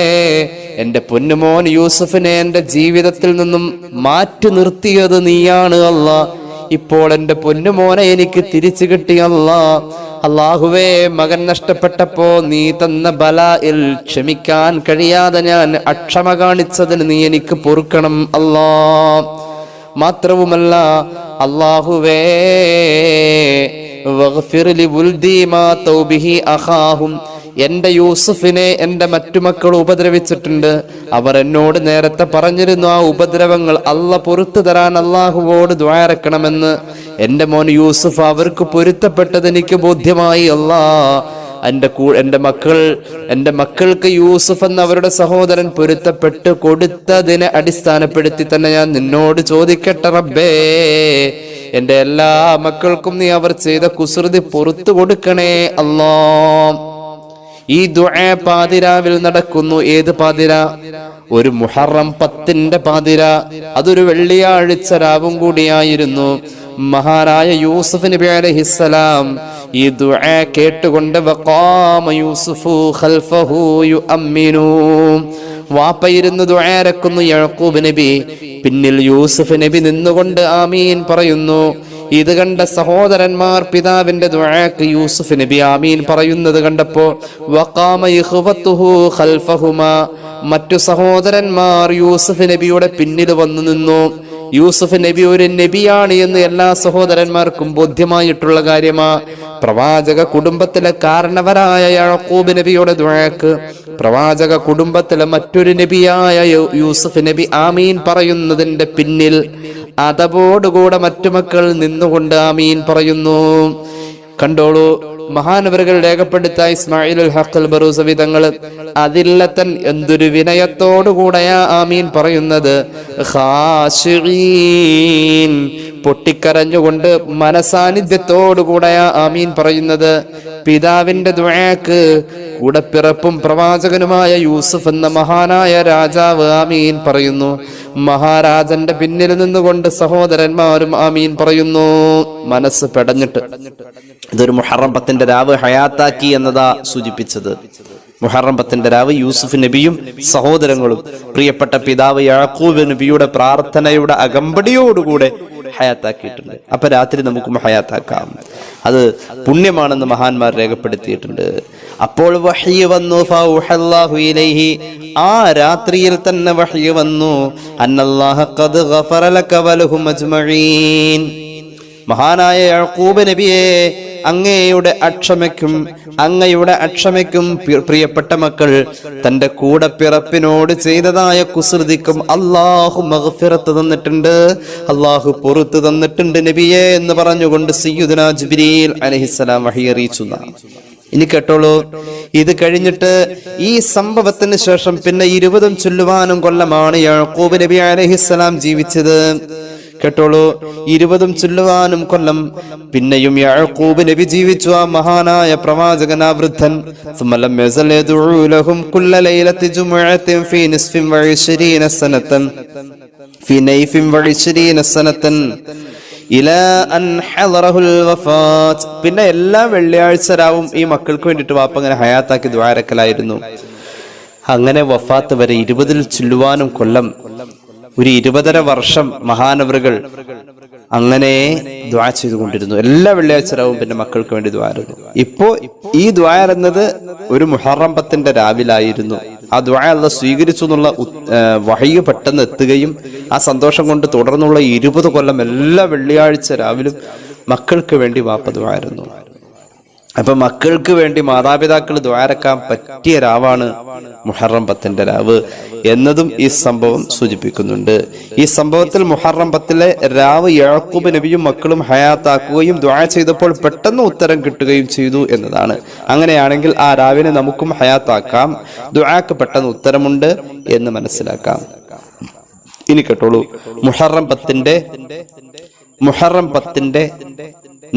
[SPEAKER 2] എന്റെ പൊന്നുമോൻ യൂസുഫിനെ എന്റെ ജീവിതത്തിൽ നിന്നും മാറ്റി നിർത്തിയത് നീയാണ് അല്ലാ. ഇപ്പോൾ എന്റെ പൊന്നുമോനെ എനിക്ക് തിരിച്ചു കിട്ടി അല്ലാ. അല്ലാഹുവേ, മകൻ നഷ്ടപ്പെട്ടപ്പോ നീ തന്ന ബലായിൽ ക്ഷമിക്കാൻ കഴിയാതെ ഞാൻ അക്ഷമ കാണിച്ചതിന് നീ എനിക്ക് പൊറുക്കണം അല്ലാ. മാത്രവുമല്ല അല്ലാഹുവേ, വഗ്ഫിർ ലി വുൽദി മാ തൗബിഹി അഖാഹും. എന്റെ യൂസുഫിനെ എന്റെ മറ്റു മക്കൾ ഉപദ്രവിച്ചിട്ടുണ്ട്. അവർ എന്നോട് നേരത്തെ പറഞ്ഞിരുന്നു ആ ഉപദ്രവങ്ങൾ അല്ലാഹ് പൊറുത്തു തരാൻ അല്ലാഹുവോട് ദുആരക്കണമെന്ന്. എന്റെ മോൻ യൂസുഫ് അവർക്ക് പൊരുത്തപ്പെട്ടത് എനിക്ക് ബോധ്യമായി അല്ലാഹ്. എന്റെ മക്കൾക്ക് യൂസുഫ് എന്ന അവരുടെ സഹോദരൻ പൊരുത്തപ്പെട്ട് കൊടുത്തതിനെ അടിസ്ഥാനപ്പെടുത്തി തന്നെ ഞാൻ നിന്നോട് ചോദിക്കട്ടെ റബ്ബേ, എന്റെ എല്ലാ മക്കൾക്കും നീ അവർ ചെയ്ത കുസൃതി പൊറുത്തു കൊടുക്കണേ അല്ലാ. ഈ ദുആ പാതിരാവിൽ നടക്കുന്നു. ഏത് പാതിര? ഒരു മുഹറം 10 പാതിര. അതൊരു വെള്ളിയാഴ്ച രാവും കൂടിയായിരുന്നു. മഹാനായ യൂസുഫ് നബി അലൈഹിസ്സലാം ഈ ദുആ കേട്ടുകൊണ്ട് വഖാമ യൂസുഫു ഖൽഫഹു യുഅമ്മിനു. വാപ്പയിരുന്ന് ദുആരക്കുന്നു യാക്കൂബ് നബി. പിന്നിൽ യൂസുഫ് നബി നിന്നുകൊണ്ട് ആമീൻ പറയുന്നു. ഇത് കണ്ട സഹോദരന്മാർ പിതാവിന്റെ ദുആക്ക് യൂസുഫ് നബി ആമീൻ പറയുന്നത് കണ്ടപ്പോ വഖാമ ഇഖ്വതുഹു ഖൽഫഹുമാ. മറ്റു സഹോദരന്മാർ യൂസുഫ് നബിയുടെ പിന്നിൽ വന്നു നിന്നു. യൂസുഫ് നബി ഒരു നബിയാണ് എന്ന് എല്ലാ സഹോദരന്മാർക്കും ബോധ്യമായിട്ടുള്ള കാര്യമാ. പ്രവാചക കുടുംബത്തിലെ കാരണവരായ യാക്കൂബ് നബിയുടെ ദുആക്ക് പ്രവാചക കുടുംബത്തിലെ മറ്റൊരു നബിയായ യൂസുഫ് നബി ആമീൻ പറയുന്നതിന്റെ പിന്നിൽ അതപോടുകൂടെ മറ്റു മക്കൾ നിന്നുകൊണ്ട് ആമീൻ പറയുന്നു. കണ്ടോളൂ, മഹാനവറുകൾ രേഖപ്പെടുത്ത ഇസ്മായിലുൽ ഹഖൽ ബറൂസവി തങ്ങൾ അതില്ലത്തൻ എന്തൊരു വിനയത്തോടുകൂടെയാ ആമീൻ പറയുന്നത്. ഖാശിഈൻ, പൊട്ടിക്കരഞ്ഞുകൊണ്ട് മനസാന്നിധ്യത്തോടുകൂടെയാ ആമീൻ പറയുന്നത്. പിതാവിന്റെ ദുആക്ക് കൂടപ്പിറപ്പും പ്രവാചകനുമായ യൂസുഫ് എന്ന മഹാനായ രാജാവ് ആമീൻ പറയുന്നു. മഹാരാജന്റെ പിന്നിൽ നിന്നുകൊണ്ട് സഹോദരന്മാരും ആമീൻ പറയുന്നു. മനസ്സ് പെടഞ്ഞിട്ട്. ഇതൊരു മുഹറം 10 രാവ് ഹയാത്താക്കി എന്നതാ സൂചിപ്പിച്ചത്. മുഹറം 10 രാവ് യൂസുഫ് നബിയും സഹോദരങ്ങളും പ്രിയപ്പെട്ട പിതാവ് യാക്കൂബ് നബിയുടെ പ്രാർത്ഥനയുടെ അകമ്പടിയോടുകൂടെ ഹയാത്താക്കിയിട്ടുണ്ട്. അപ്പൊ രാത്രി നമുക്കും ഹയാത്താക്കാം. അത് പുണ്യമാണെന്ന് മഹാന്മാർ രേഖപ്പെടുത്തിയിട്ടുണ്ട്. അപ്പോൾ വഹ്യ് വന്നു, ഫൗഹല്ലാഹു ഇലൈഹി, ആ രാത്രിയിൽ തന്നെ വഹ്യ് വന്നു, അന്നല്ലാഹ ഖദ് ഗഫറ ലക വലഹും അജ്മഈൻ. മഹാനായ യാക്കൂബ് നബിയെ, അങ്ങയുടെ അക്ഷമയ്ക്കും പ്രിയപ്പെട്ട മക്കൾ തന്റെ കൂടെ പിറപ്പിനോട് ചെയ്തതായ കുസൃതിക്കും അല്ലാഹു മഗ്ഫിറത്ത് തന്നിട്ടുണ്ട്, അല്ലാഹു പൊറുത്ത് തന്നിട്ടുണ്ട് നബിയെ എന്ന് പറഞ്ഞുകൊണ്ട് സയ്യിദുനാ ജിബ്രീൽ അലൈഹിസ്സലാം വഹി അറിയിച്ചു. ഇനി കേട്ടോളൂ, ഇത് കഴിഞ്ഞിട്ട് ഈ സംഭവത്തിന് ശേഷം പിന്നെ 20 ചൊല്ലുവാനും കൊല്ലമാണ് യാക്കൂബ് നബി അലൈഹിസ്സലാം ജീവിച്ചത്. കേട്ടോളൂ, 20 ചൊല്ലുവാനും കൊല്ലം പിന്നെയും യാക്കൂബ് നബി ജീവിച്ചു. ആ മഹാനായ പ്രവാചകൻ, ആ വൃദ്ധൻ. സുമലം യസൽ യദഉ ലഹും കുല്ല ലൈലത്തി ജുമുഅത്തിൻ ഫീ നിസ്ഫിൻ വ 20 സനതൻ ഫീ നൈഫിൻ വ 20 സനതൻ ഇലാ അൻ ഹളറഹുൽ വഫാത്ത്. പിന്നെ എല്ലാ വെള്ളിയാഴ്ച രാവും ഈ മക്കൾക്ക് വേണ്ടിയിട്ട് വാപ്പ അങ്ങനെ ഹയാത്താക്കി ദുആരക്കലായിരുന്നു. അങ്ങനെ വഫാത്ത് വരെ 20 ചൊല്ലുവാനും കൊല്ലം, ഒരു 20.5 വർഷം മഹാനവറുകൾ അങ്ങനെ ദുആ ചെയ്തുകൊണ്ടിരുന്നു. എല്ലാ വെള്ളിയാഴ്ചവും പിന്നെ മക്കൾക്ക് വേണ്ടി ദുആയിരുന്നു. ഇപ്പോ ഈ ദുആ എന്നത് ഒരു മുഹറം 10 രാവിലായിരുന്നു. ആ ദുആ അല്ലാഹ് സ്വീകരിച്ചു എന്നുള്ള വഹയ്യ് പെട്ടെന്ന് എത്തുകയും ആ സന്തോഷം കൊണ്ട് തുടർന്നുള്ള 20 കൊല്ലം എല്ലാ വെള്ളിയാഴ്ച രാവിലും മക്കൾക്ക് വേണ്ടി വാപ്പ ദുആയിരുന്നു. അപ്പൊ മക്കൾക്ക് വേണ്ടി മാതാപിതാക്കൾ ദുആരക്കാൻ പറ്റിയ രാവാണ് മുഹറം 10 രാവ് എന്നതും ഈ സംഭവം സൂചിപ്പിക്കുന്നുണ്ട്. ഈ സംഭവത്തിൽ മുഹറം 10 രാവ് യാക്കൂബ് നബിയും മക്കളും ഹയാത്താക്കുകയും ദുആ ചെയ്തപ്പോൾ പെട്ടെന്ന് ഉത്തരം കിട്ടുകയും ചെയ്തു എന്നതാണ്. അങ്ങനെയാണെങ്കിൽ ആ രാവിനെ നമുക്കും ഹയാത്താക്കാം, ദുആക്ക് പെട്ടെന്ന് ഉത്തരമുണ്ട് എന്ന് മനസ്സിലാക്കാം. ഇനി കേട്ടോളൂ, മുഹറം 10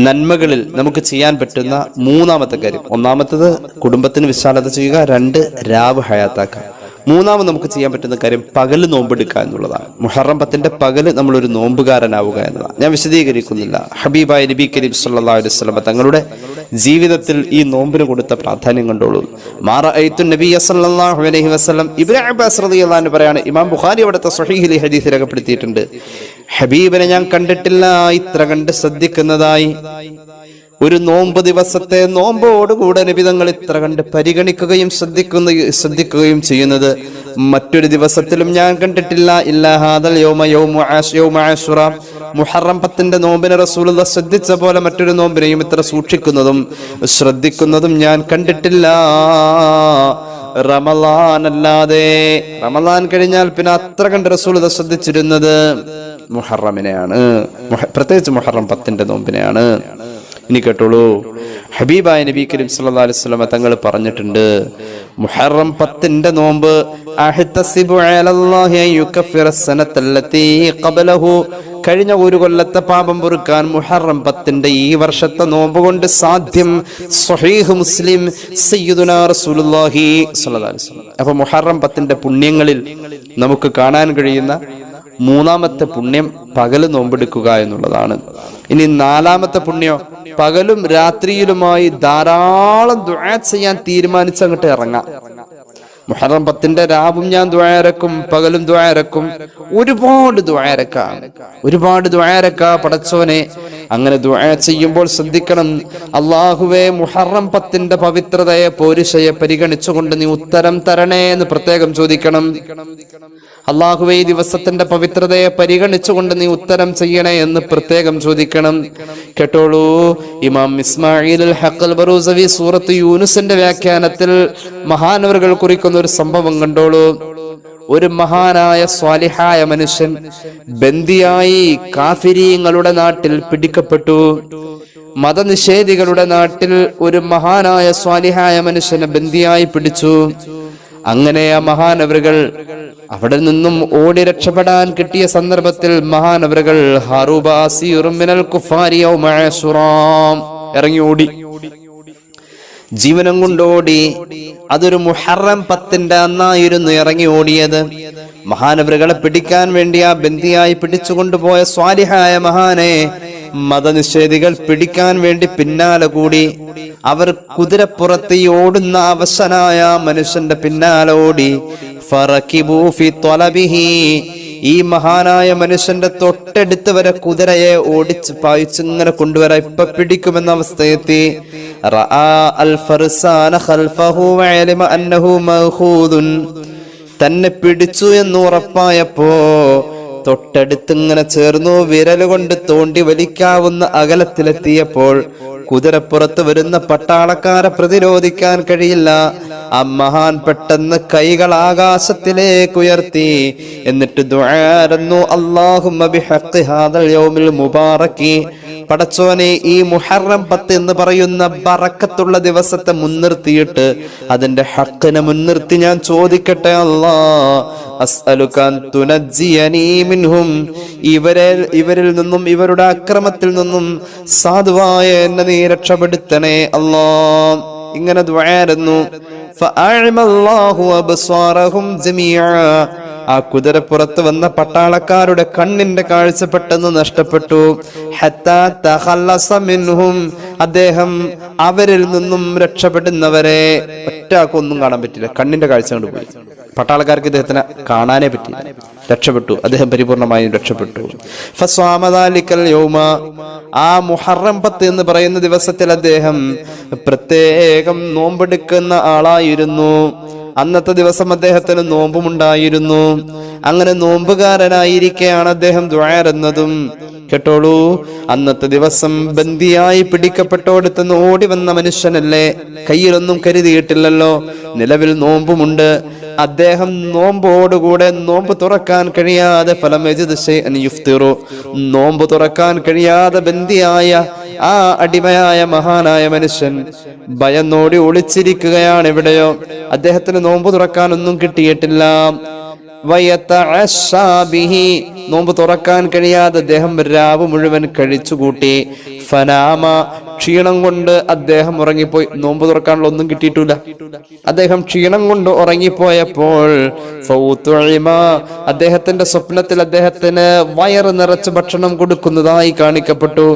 [SPEAKER 2] നന്മകളിൽ നമുക്ക് ചെയ്യാൻ പറ്റുന്ന 3-ാമത്തെ കാര്യം. 1-ാമത്തത് കുടുംബത്തിന് വിശാലത ചെയ്യുക, 2 രാവ് ഹയാത്താക്കുക. 3-ാമത് നമുക്ക് ചെയ്യാൻ പറ്റുന്ന കാര്യം പകല് നോമ്പെടുക്കുക എന്നുള്ളതാണ്. മുഹറം 10 പകല് നമ്മളൊരു നോമ്പുകാരനാവുക എന്നതാണ്. ഞാൻ വിശദീകരിക്കുന്നില്ല. ഹബീബായ നബി കരീം സല്ലല്ലാഹു അലൈഹി വസല്ലം തങ്ങളുടെ ജീവിതത്തിൽ ഈ നോമ്പിന് കൊടുത്ത പ്രാധാന്യം കണ്ടോളൂ. മാറഅയ്തു നബിയ സല്ലല്ലാഹു അലൈഹി വസല്ലം, ഇബ്നു അബ്ബാസ് റളിയല്ലാഹു അൻഹു പറയാണ്, ഇമാം ബുഖാരി അവിടുത്തെ സ്വഹീഹിൽ ഹദീസ് രേഖപ്പെടുത്തിയിട്ടുണ്ട്, ഹബീബിനെ ഞാൻ കണ്ടിട്ടില്ല ഇത്ര കണ്ട് ശ്രദ്ധിക്കുന്നതായി. ഒരു നോമ്പ് ദിവസത്തെ നോമ്പോടുകൂടെ നബി തങ്ങൾ ഇത്ര കണ്ട് പരിഗണിക്കുകയും ശ്രദ്ധിക്കുകയും ചെയ്യുന്നത് മറ്റൊരു ദിവസത്തിലും ഞാൻ കണ്ടിട്ടില്ല. ഇല്ലാ ഹാദൽ യൗമ യൗമു ആശുറ, മുഹറം 10 നോമ്പിനെ റസൂലുള്ളാഹി ശ്രദ്ധിച്ച പോലെ മറ്റൊരു നോമ്പിനെയും ഇത്ര സൂക്ഷിക്കുന്നതും ശ്രദ്ധിക്കുന്നതും ഞാൻ കണ്ടിട്ടില്ല. റമളാൻ അല്ലാതെ, റമളാൻ കഴിഞ്ഞാൽ പിന്നെ അത്ര കണ്ട് റസൂലുള്ളാഹി ശ്രദ്ധിച്ചിരുന്നത് മുഹറമിനെയാണ്, പ്രത്യേകിച്ച് മുഹറം 10 നോമ്പിനെയാണ്. ഇനി കേട്ടോളൂ, ഹബീബായ നബി കരീം സല്ലല്ലാഹു അലൈഹി വസല്ലം തങ്ങൾ പറഞ്ഞിട്ടുണ്ട്, മുഹറം 10 നോമ്പ് അഹ്തസിബു അലല്ലാഹി അൻ യുകഫിറ സനത്തല്ലതി ഖബലഹു, കഴിഞ്ഞ ഒരു കൊല്ലത്തെ പാപം പൊറുക്കാൻ മുഹറം 10 ഈ വർഷത്തെ നോമ്പ് കൊണ്ട് സാധ്യം. സ്വഹീഹ് മുസ്ലിം, സയ്യിദുനാ റസൂലുള്ളാഹി സ്വല്ലല്ലാഹു അലൈഹി വസല്ലം. അപ്പൊ മുഹറം 10 പുണ്യങ്ങളിൽ നമുക്ക് കാണാൻ കഴിയുന്ന 3-ാമത്തെ പുണ്യം പകല് നോമ്പെടുക്കുക എന്നുള്ളതാണ്. ഇനി 4-ാമത്തെ പുണ്യം, പകലും രാത്രിയിലുമായി ധാരാളം ദുആ ചെയ്യാൻ തീരുമാനിച്ച് അങ്ങോട്ട് ഇറങ്ങാം. മുഹറം 10 രാവും ഞാൻ ദുആ ഇറക്കും, പകലും ദുആ ഇറക്കും. ഒരുപാട് ദുആ ഇറക്കാം പടച്ചോനെ. അങ്ങനെ ദുആ ചെയ്യുമ്പോൾ ശ്രദ്ധിക്കണം, അല്ലാഹുവേ മുഹറം 10 പവിത്രതയെ പോരിശയെ പരിഗണിച്ചുകൊണ്ട് നീ ഉത്തരം തരണേ എന്ന് പ്രത്യേകം ചോദിക്കണം. അല്ലാഹുവേ ഈ ദിവസത്തിന്റെ പവിത്രതയെ പരിഗണിച്ചുകൊണ്ട് നീ ഉത്തരം ചെയ്യണേ എന്ന് പ്രത്യേകം ചോദിക്കണം. കേട്ടോളൂ, ഇമാം ഇസ്മാഈൽ ഹഖൽ ബറൂസവി സൂറത്ത് യൂനുസിന്റെ വ്യാഖ്യാനത്തിൽ മഹാനവറുകൾ കുറിക്കുന്ന ഒരു സംഭവം കണ്ടോളൂ. ഒരു മഹാനായ സ്വാലിഹായ മനുഷ്യൻ ബന്ദിയായി കാഫിരീങ്ങളുടെ നാട്ടിൽ പിടിക്കപ്പെട്ടു. മതനിഷേധികളുടെ നാട്ടിൽ ഒരു മഹാനായ സ്വാലിഹായ മനുഷ്യനെ ബന്ദിയായി പിടിച്ചു. അങ്ങനെ ആ മഹാനവറുകൾ അവിടെ നിന്നും ഓടി രക്ഷപ്പെടാൻ കിട്ടിയ സന്ദർഭത്തിൽ മഹാനവറുകൾ ഇറങ്ങി ഓടി, ജീവനം കൊണ്ടോടി. അതൊരു മുഹറം 10 അന്നായിരുന്നു ഇറങ്ങി ഓടിയത്. മഹാനവറുകളെ പിടിക്കാൻ വേണ്ടി ആ ബന്ദിയായി പിടിച്ചുകൊണ്ടുപോയ സ്വാലിഹായ മഹാനെ മതനിഷേധികൾ പിടിക്കാൻ വേണ്ടി പിന്നാലെ കൂടി. അവർ കുതിരപ്പുറത്ത് ഓടുന്ന അവശനായ മനുഷ്യന്റെ പിന്നാലെ ഓടി. ഫറകിബു ഫി ത്വലബിഹി, ഈ മഹാനായ മനുഷ്യന്റെ തൊട്ടടുത്ത് വരെ കുതിരയെ ഓടിച്ച് പായിച്ചിങ്ങനെ കൊണ്ടുവരാൻ ഇപ്പൊ പിടിക്കുമെന്ന അവസ്ഥയെത്തി. തന്നെ പിടിച്ചു എന്ന് ഉറപ്പായപ്പോ തൊട്ടടുത്ത് ഇങ്ങനെ ചേർന്നു. വിരല് കൊണ്ട് തോണ്ടി വലിക്കാവുന്ന അകലത്തിലെത്തിയപ്പോൾ കുതിരപ്പുറത്ത് വരുന്ന പട്ടാളക്കാരെ പ്രതിരോധിക്കാൻ കഴിയില്ല. ആ മഹാൻ പെട്ടെന്ന് കൈകൾ ആകാശത്തിലേക്ക് ഉയർത്തി. എന്നിട്ട് ദുആരന്നു, അല്ലാഹുമ്മ ബിഹഖി ഹാദൽ യൗമിൽ മുബാറകി, പടച്ചോനെ ഈ മുഹറം 10 എന്ന് പറയുന്ന ബറക്കത്തുള്ള ദിവസത്തെ മുൻനിർത്തിയിട്ട് അതിന്റെ ഹഖിനെ മുൻനിർത്തി ഞാൻ ചോദിക്കട്ടെ അല്ലാഹ്, അസ്അലുക അൻ തുനജ്ജിയനി മിൻഹും, ഇവരിൽ നിന്നും ഇവരുടെ അക്രമത്തിൽ നിന്നും സാധുവായ എന്നെ നീ രക്ഷപ്പെടുത്തണേ അല്ലാഹ്. ഇങ്ങനെ ദുആരന്നു. ഫഅഅമല്ലാഹു അബ്സാറഹും ജമീഅ, ആ കുതിരപ്പുറത്ത് വന്ന പട്ടാളക്കാരുടെ കണ്ണിന്റെ കാഴ്ച പെട്ടെന്ന് നഷ്ടപ്പെട്ടു. ഹത്താ തഖല്ലസ മിൻഹും, അദ്ദേഹം അവരിൽ നിന്നും രക്ഷപ്പെടുന്നവരെ ഒറ്റക്കൊന്നും കാണാൻ പറ്റില്ല. കണ്ണിന്റെ കാഴ്ച കൊണ്ട് പോയി. പട്ടാളക്കാർക്ക് ഇദ്ദേഹത്തിനെ കാണാനേ പറ്റില്ല. രക്ഷപ്പെട്ടു, അദ്ദേഹം പരിപൂർണമായും രക്ഷപ്പെട്ടു. ഫസ്വാമദാലിക്കൽ യൗമ, ആ മുഹറം 10 എന്ന് പറയുന്ന ദിവസത്തിൽ അദ്ദേഹം പ്രത്യേകം നോമ്പെടുക്കുന്ന ആളായിരുന്നു. അന്നത്തെ ദിവസം അദ്ദേഹത്തിന് നോമ്പുമുണ്ടായിരുന്നു. അങ്ങനെ നോമ്പുകാരനായിരിക്കെയാണ് അദ്ദേഹം ദുആരന്നതും. കേട്ടോളൂ, അന്നത്തെ ദിവസം ബന്ദിയായി പിടിക്കപ്പെട്ടോടുത്തുനിന്ന് ഓടി വന്ന മനുഷ്യനല്ലേ, കയ്യിലൊന്നും കരുതിയിട്ടില്ലല്ലോ, നിലവിൽ നോമ്പുമുണ്ട്. അദ്ദേഹം നോമ്പോടുകൂടെ നോമ്പ് തുറക്കാൻ കഴിയാതെ നോമ്പ് തുറക്കാൻ കഴിയാതെ ബന്ദിയായ ആ അടിമയായ മഹാനായ മനുഷ്യൻ ഭയന്നോടി ഒളിച്ചിരിക്കുകയാണ് എവിടെയോ. അദ്ദേഹത്തിന് നോമ്പ് തുറക്കാനൊന്നും കിട്ടിയിട്ടില്ല. നോമ്പ് തുറക്കാൻ കഴിയാതെ അദ്ദേഹം രാവ് മുഴുവൻ കഴിച്ചുകൂട്ടി. ഫനാമ, ക്ഷീണം കൊണ്ട് അദ്ദേഹം ഉറങ്ങിപ്പോയി. നോമ്പ് തുറക്കാനുള്ള ഒന്നും കിട്ടിയിട്ടില്ല. അദ്ദേഹം ക്ഷീണം കൊണ്ട് ഉറങ്ങിപ്പോയപ്പോൾ അദ്ദേഹത്തിന്റെ സ്വപ്നത്തിൽ അദ്ദേഹത്തിന് വയറ് നിറച്ച് ഭക്ഷണം കൊടുക്കുന്നതായി കാണിക്കപ്പെട്ടു.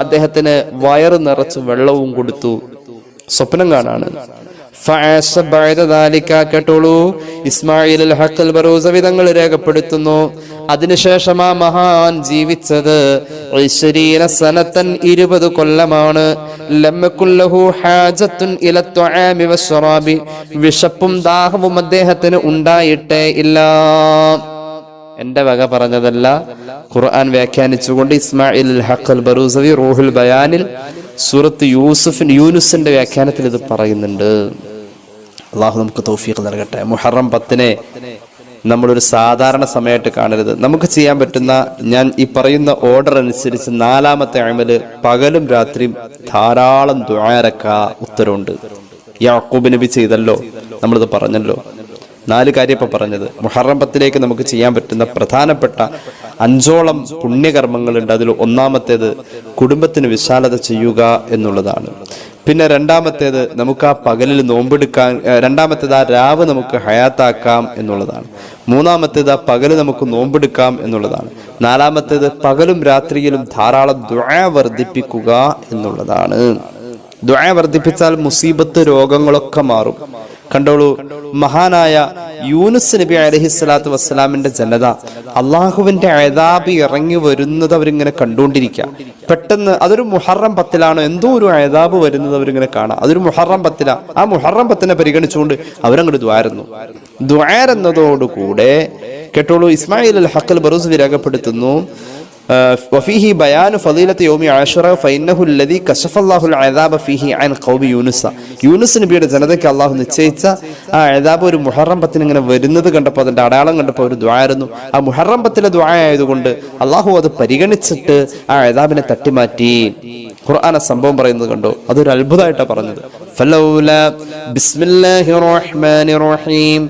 [SPEAKER 2] അദ്ദേഹത്തിന് വയറ് നിറച്ച് വെള്ളവും കൊടുത്തു. സ്വപ്നം കാണാണ്. കേട്ടോളൂ, ഇസ്മായിൽ അൽ ഹഖൽ ബറൂസവി തങ്ങൾ രേഖപ്പെടുത്തുന്നു, അതിനുശേഷം ആ മഹാൻ ജീവിച്ചത് 20 സനത്തൻ 20 കൊല്ലമാണ്. വിശപ്പും ദാഹവും അദ്ദേഹത്തിന് ഉണ്ടായിട്ടേ ഇല്ല. എന്റെ വക പറഞ്ഞതല്ല, ഖുർആൻ വ്യാഖ്യാനിച്ചുകൊണ്ട് ഇസ്മായിൽ അൽ ഹഖൽ ബറൂസവി റൂഹുൽ ബയാനിൽ സൂറത്ത് യൂനുസിന്റെ വ്യാഖ്യാനത്തിൽ ഇത് പറയുന്നുണ്ട്. അള്ളാഹു നമുക്ക് തൗഫീഖ് നൽകട്ടെ. മുഹറം 10 നമ്മളൊരു സാധാരണ സമയമായിട്ട് കാണരുത്. നമുക്ക് ചെയ്യാൻ പറ്റുന്ന, ഞാൻ ഈ പറയുന്ന ഓർഡർ അനുസരിച്ച് 4ാമത്തെ അമല് പകലും രാത്രിയും ധാരാളം ദുആരക്ക ഉത്തരവുണ്ട്. യാക്കൂബ് നബി ചെയ്തല്ലോ, നമ്മളിത് പറഞ്ഞല്ലോ. 4 കാര്യം ഇപ്പൊ പറഞ്ഞത്. മുഹറം 10 നമുക്ക് ചെയ്യാൻ പറ്റുന്ന പ്രധാനപ്പെട്ട 5ഓളം പുണ്യകർമ്മങ്ങളുണ്ട്. അതിൽ 1ാമത്തേത് കുടുംബത്തിന് വിശാലത ചെയ്യുക എന്നുള്ളതാണ്. പിന്നെ 2ാമത്തേത് നമുക്ക് ആ പകലിൽ നോമ്പെടുക്കാൻ, 2ാമത്തേത് ആ രാവ് നമുക്ക് ഹയാത്താക്കാം എന്നുള്ളതാണ്. 3ാമത്തേത് ആ പകല് നമുക്ക് നോമ്പെടുക്കാം എന്നുള്ളതാണ്. 4ാമത്തേത് പകലും രാത്രിയിലും ധാരാളം ദുആ വർദ്ധിപ്പിക്കുക എന്നുള്ളതാണ്. ദുആ വർദ്ധിപ്പിച്ചാൽ മുസീബത്ത്, രോഗങ്ങളൊക്കെ മാറും. കണ്ടോളൂ, മഹാനായ യൂനുസ് നബി അലൈഹിസ്സലാത്തു വസ്സലാമിന്റെ ജനത അള്ളാഹുവിന്റെ അദാബ് ഇറങ്ങി വരുന്നത് അവരിങ്ങനെ കണ്ടുകൊണ്ടിരിക്കുക. പെട്ടെന്ന് അതൊരു മുഹറം 10 എന്തോ ഒരു അദാബ് വരുന്നത് അവരിങ്ങനെ കാണാം. അതൊരു മുഹറം 10. ആ മുഹറം 10 പരിഗണിച്ചുകൊണ്ട് അവരങ്ങോട്ട് ദ്വാരന്നതോടുകൂടെ കേട്ടോളൂ, ഇസ്മായിൽ അൽ ഹഖൽ ബറൂസവി രേഖപ്പെടുത്തുന്നു, وفيه بيان فضيلة يوم عاشوراء فإنه الذي كشف الله العذاب فيه عن قوم يونس. യൂനുസ് നബിയുടെ ജനതയ്ക്ക് അള്ളാഹു നിശ്ചയിച്ച ആ അദാബ് ഒരു മുഹറം 10 ഇങ്ങനെ വരുന്നത് കണ്ടപ്പോൾ, അതിന്റെ അടയാളം കണ്ടപ്പോൾ ഒരു ദുആ ആയിരുന്നു. ആ മുഹറം 10 ദുആ ആയതുകൊണ്ട് അള്ളാഹു അത് പരിഗണിച്ചിട്ട് ആ അദാബിനെ തട്ടിമാറ്റി. ഖുർആൻ സംഭവം പറയുന്നത് കണ്ടോ, അതൊരു അത്ഭുതമായിട്ടാണ് പറഞ്ഞത്. ഫലൗലാ ബിസ്മില്ലാഹിർ റഹ്മാനിർ റഹീം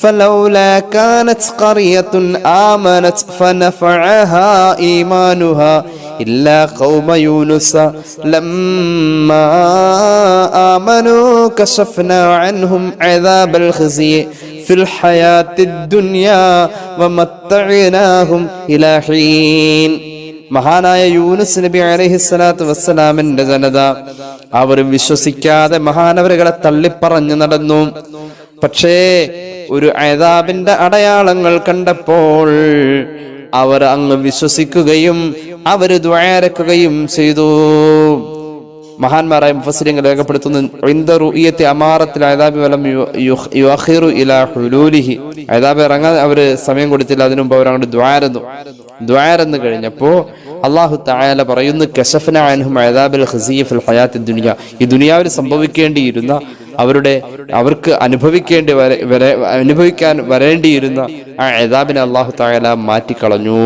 [SPEAKER 2] فلولا كانت قرية آمنت فنفعها إيمانها إلا قوم يونس لما آمنوا كشفنا عنهم عذاب الخزي في الحياة الدنيا ومتعناهم إلى حين. മഹാനായ യൂനുസ് നബി അലൈഹിസ്സലാത്തു വസ്സലാമിന്റെ ജനത അവർ വിശ്വസിക്കാതെ മഹാനവരുകളെ തള്ളിപ്പറഞ്ഞു നടന്നു. പക്ഷേ ഒരു അദാബിന്റെ അടയാളങ്ങൾ കണ്ടപ്പോൾ അവർ അങ്ങ് വിശ്വസിക്കുകയും അവർ ദുആരക്കുകയും ചെയ്തു. മഹാന്മാരായ മുഫസ്സിരീങ്ങൾ രേഖപ്പെടുത്തുന്നു, ഇൻദ റുഇയത്തി അമാറത്തിൽ അദാബി വലം യുഅഖിറു ഇലാ ഹുലൂലിഹി. അദാബ് ഇറങ്ങാൻ അവർ സമയം കൊടുത്തില്ല, അതിനു മുമ്പ് അവർ അങ്ങോട്ട് ദുആരന്നു കഴിഞ്ഞപ്പോ അല്ലാഹു തആല പറയുന്നു, കശഫന അൻഹും അദാബൽ ഖസിയ ഫിൽ ഹയാത്തിദ് ദുനിയ. ഈ ദുനിയാവിൽ സംഭവിക്കേണ്ടിയിരുന്ന അവർക്ക് അനുഭവിക്കാൻ വരേണ്ടിയിരുന്ന ആ അദാബിനെ അല്ലാഹു തആല മാറ്റിക്കളഞ്ഞു.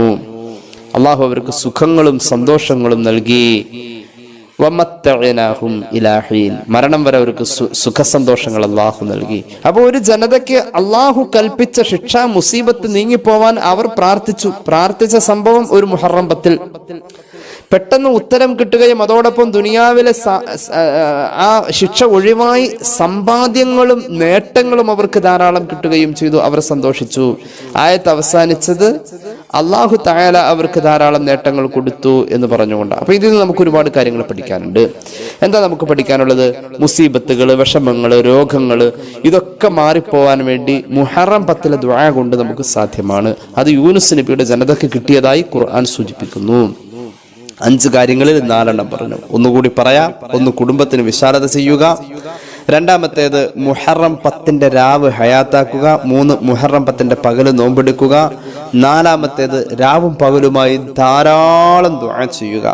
[SPEAKER 2] അല്ലാഹു അവർക്ക് സുഖങ്ങളും സന്തോഷങ്ങളും നൽകി. വമത്തഅനാഹും ഇലാ ഹീൻ. മരണം വരെ അവർക്ക് സുഖസന്തോഷങ്ങൾ അല്ലാഹു നൽകി. അപ്പോൾ ഒരു ജനതയ്ക്ക് അല്ലാഹു കൽപ്പിച്ച ശിക്ഷ മുസീബത്ത് നീങ്ങിപ്പോവാൻ അവർ പ്രാർത്ഥിച്ച സംഭവം ഒരു മുഹറം 10 പെട്ടെന്ന് ഉത്തരം കിട്ടുകയും അതോടൊപ്പം ദുനിയാവിലെ ആ ശിക്ഷ ഒഴിവായി സമ്പാദ്യങ്ങളും നേട്ടങ്ങളും അവർക്ക് ധാരാളം കിട്ടുകയും ചെയ്തു. അവർ സന്തോഷിച്ചു. ആയത്ത് അവസാനിച്ചത് അല്ലാഹു തആല അവർക്ക് ധാരാളം നേട്ടങ്ങൾ കൊടുത്തു എന്ന് പറഞ്ഞുകൊണ്ട്. അപ്പൊ ഇതിൽ നിന്ന് നമുക്ക് ഒരുപാട് കാര്യങ്ങൾ പഠിക്കാനുണ്ട്. എന്താ നമുക്ക് പഠിക്കാനുള്ളത്? മുസീബത്തുകൾ, വിഷമങ്ങൾ, രോഗങ്ങൾ ഇതൊക്കെ മാറിപ്പോവാൻ വേണ്ടി മുഹറം 10 ദുആ കൊണ്ട് നമുക്ക് സാധ്യമാണ്. അത് യൂനുസ് നബിയുടെ ജനതയ്ക്ക് കിട്ടിയതായി ഖുർആൻ സൂചിപ്പിക്കുന്നു. 5 കാര്യങ്ങളിൽ 4 പറഞ്ഞു. ഒന്നുകൂടി പറയാം. 1, കുടുംബത്തിന് വിശാലത ചെയ്യുക. 2-ാമത്തേത് മുഹറം 10 രാവ് ഹയാത്താക്കുക. 3, മുഹറം 10 പകല് നോമ്പെടുക്കുക. 4-ാമത്തേത് രാവും പകലുമായി ധാരാളം ദുആ ചെയ്യുക.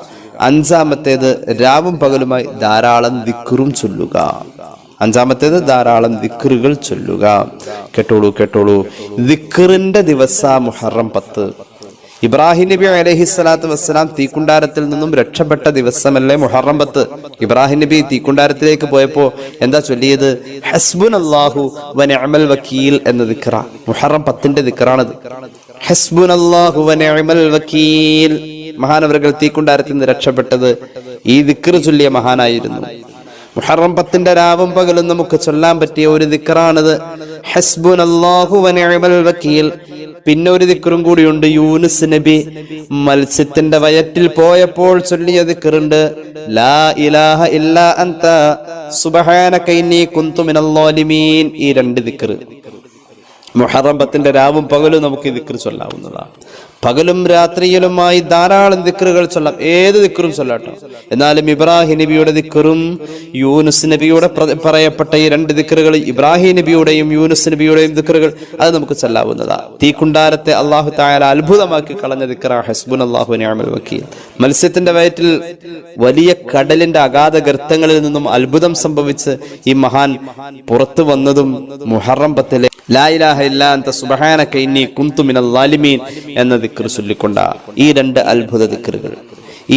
[SPEAKER 2] 5-ാമത്തേത് രാവും പകലുമായി ധാരാളം ദിക്റും ചൊല്ലുക. 5-ാമത്തേത് ധാരാളം ദിക്റുകൾ ചൊല്ലുക. കേട്ടോളൂ. ദിക്റിന്റെ ദിവസ മുഹറം 10. ഇബ്രാഹിം നബി അലൈഹിസ്സലാത്തു വസ്സലാം തീക്കുണ്ടാരത്തിൽ നിന്നും രക്ഷപ്പെട്ട ദിവസമല്ലേ മുഹറം 10. ഇബ്രാഹിം നബി തീക്കുണ്ടാരത്തിലേക്ക് പോയപ്പോ എന്താ ചൊല്ലിയത്? ഹസ്ബുനല്ലാഹു വനിഅമൽ വക്കീൽ എന്ന ദിക്റ. മുഹറം 10 ദിക്റാണത്. ഹസ്ബുനല്ലാഹു വനിഅമൽ വക്കീൽ. മഹാനവറുകൾ തീക്കുണ്ടാരത്തിൽ നിന്ന് രക്ഷപ്പെട്ടത് ഈ ദിക്ർ ചൊല്ലിയ മഹാനായിരുന്നു. മുഹറം 10 രാവും പകലും നമുക്ക് ചൊല്ലാൻ പറ്റിയ ഒരു ദിക്റാണത്, ഹസ്ബുനല്ലാഹു വനിഅമൽ വക്കീൽ. പിന്നെ ഒരു ദിക്റും കൂടിയുണ്ട്. യൂനുസ് നബി മത്സ്യത്തിന്റെ വയറ്റിൽ പോയപ്പോൾ ചൊല്ലിയ ദിക്റുണ്ട്, ലാ ഇലാഹ ഇല്ലാ അൻത സുബ്ഹാനക ഇന്നി കുന്തു മിനൽ ളാലിമീൻ. ഈ 2 ദിക്ർ മുഹറം 10 രാവും പകലും നമുക്ക് ഈ ദിക്ർ ചൊല്ലാവുന്നതാണ്. പകലും രാത്രിയിലുമായി ധാരാളം ദിക്റുകൾ ചൊല്ലാം. ഏത് ദിക്റും ചൊല്ലാട്ടോ. എന്നാലും ഇബ്രാഹിം നബിയുടെ ദിക്റും യൂനുസ് നബിയുടെ പറയപ്പെട്ട ഈ 2 ദിക്റുകൾ, ഇബ്രാഹിം നബിയുടെയും യൂനുസ് നബിയുടെയും ദിക്റുകൾ, അത് നമുക്ക് ചൊല്ലാവുന്നതാണ്. തീക്കുണ്ടാരത്തെ അല്ലാഹു തആല അത്ഭുതമാക്കി കളഞ്ഞ ദിക്റാ ഹസ്ബുനല്ലാഹു വനിഅമൽ വക്കീൽ. മത്സ്യത്തിന്റെ വയറ്റിൽ വലിയ കടലിന്റെ അഗാധ ഗർത്തങ്ങളിൽ നിന്നും അത്ഭുതം സംഭവിച്ച് ഈ മഹാൻ പുറത്തു വന്നതും മുഹറം 10 ലാ ഇലാഹ ഇല്ലാ അൻത സുബ്ഹാനക ഇന്നി കുന്തു മിനൽ ളാലിമീൻ എന്ന ദിക്ർ ചൊല്ലിക്കൊണ്ട ഈ 2 അത്ഭുത ദിക്റുകൾ.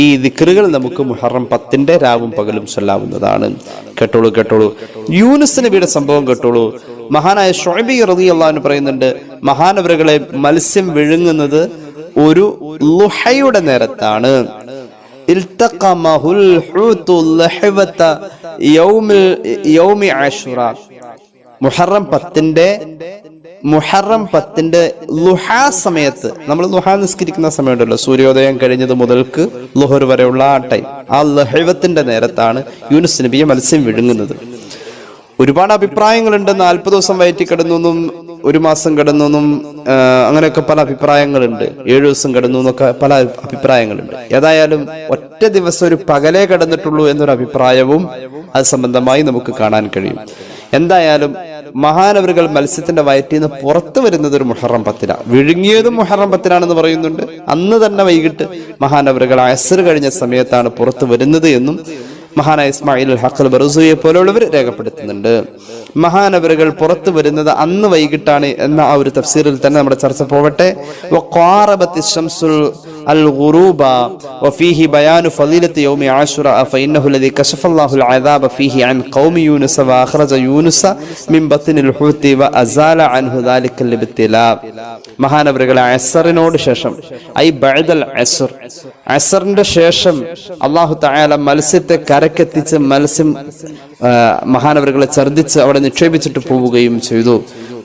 [SPEAKER 2] ഈ ദിക്റുകൾ നമുക്ക് മുഹറം 10 രാവും പകലും ചൊല്ലാവുന്നതാണ്. കേട്ടോളൂ. യൂനുസ് നബിയുടെ സംഭവം കേട്ടോളൂ. മഹാനായ ശുഐബ് റളിയല്ലാഹു അൻഹു പറയുന്നുണ്ട്, മഹാനവറുകളെ മത്സ്യം വിഴുങ്ങുന്നത് ഒരു ളുഹയുടെ നേരത്താണ്. ഇൽതഖമഹുൽ ഹൂതു ലഹവത യൗമി ആശുറാ. മുഹറം 10 ലുഹാ സമയത്ത്, നമ്മൾ ലുഹാ നിസ്കരിക്കുന്ന സമയമുണ്ടല്ലോ, സൂര്യോദയം കഴിഞ്ഞത് മുതൽക്ക് ലുഹർ വരെയുള്ള ആ ടൈം, ആ ലഹവത്തിന്റെ നേരത്താണ് യൂനുസ് നബിയെ മത്സ്യം വിഴുങ്ങുന്നത്. ഒരുപാട് അഭിപ്രായങ്ങളുണ്ട്. 40 ദിവസം വയറ്റി കിടന്നു, 1 മാസം കിടന്നു, അങ്ങനെയൊക്കെ പല അഭിപ്രായങ്ങളുണ്ട്. 7 ദിവസം കിടന്നു എന്നൊക്കെ പല അഭിപ്രായങ്ങളുണ്ട്. ഏതായാലും ഒറ്റ ദിവസം ഒരു പകലേ കിടന്നിട്ടുള്ളൂ എന്നൊരു അഭിപ്രായവും അത് സംബന്ധമായി നമുക്ക് കാണാൻ കഴിയും. എന്തായാലും മഹാനവറുകൾ മത്സ്യത്തിന്റെ വയറ്റിൽ നിന്ന് പുറത്തു വരുന്നത് ഒരു മുഹറം 10 വിഴുങ്ങിയതും മുഹറം 10 പറയുന്നുണ്ട്. അന്ന് തന്നെ വൈകിട്ട് മഹാനവറുകൾ അസ്ർ കഴിഞ്ഞ സമയത്താണ് പുറത്തു വരുന്നത് എന്നും മഹാനായ ഇസ്മായിൽ ഹഖൽ ബറൂസിയെ പോലുള്ളവർ രേഖപ്പെടുത്തുന്നുണ്ട്. മഹാനവറുകൾ പുറത്തു വരുന്നത് അന്ന് വൈകിട്ടാണ് എന്ന ആ ഒരു തഫ്സീറിൽ തന്നെ നമ്മുടെ ചർച്ച പോവട്ടെ. الغروب وفيه بيان فضيلة يوم عاشوراء فإنه الذي كشف الله العذاب فيه عن قوم يونس وأخرج يونس من بطن الحوت وأزال عنه ذلك الابتلاء. മഹാനവറുകൾ അസ്റിനോട് ശേഷം ഐ ബഅദൽ അസ്ർ, അസ്റിന്റെ ശേഷം അല്ലാഹു തആല മത്സ്യത്തെ കരക്കെത്തിച്ച് മത്സ്യം മഹാനവറുകളെ ഛർദ്ദിച്ച് അവിടെ നിക്ഷേപിച്ചിട്ട് പോവുകയും ചെയ്തു.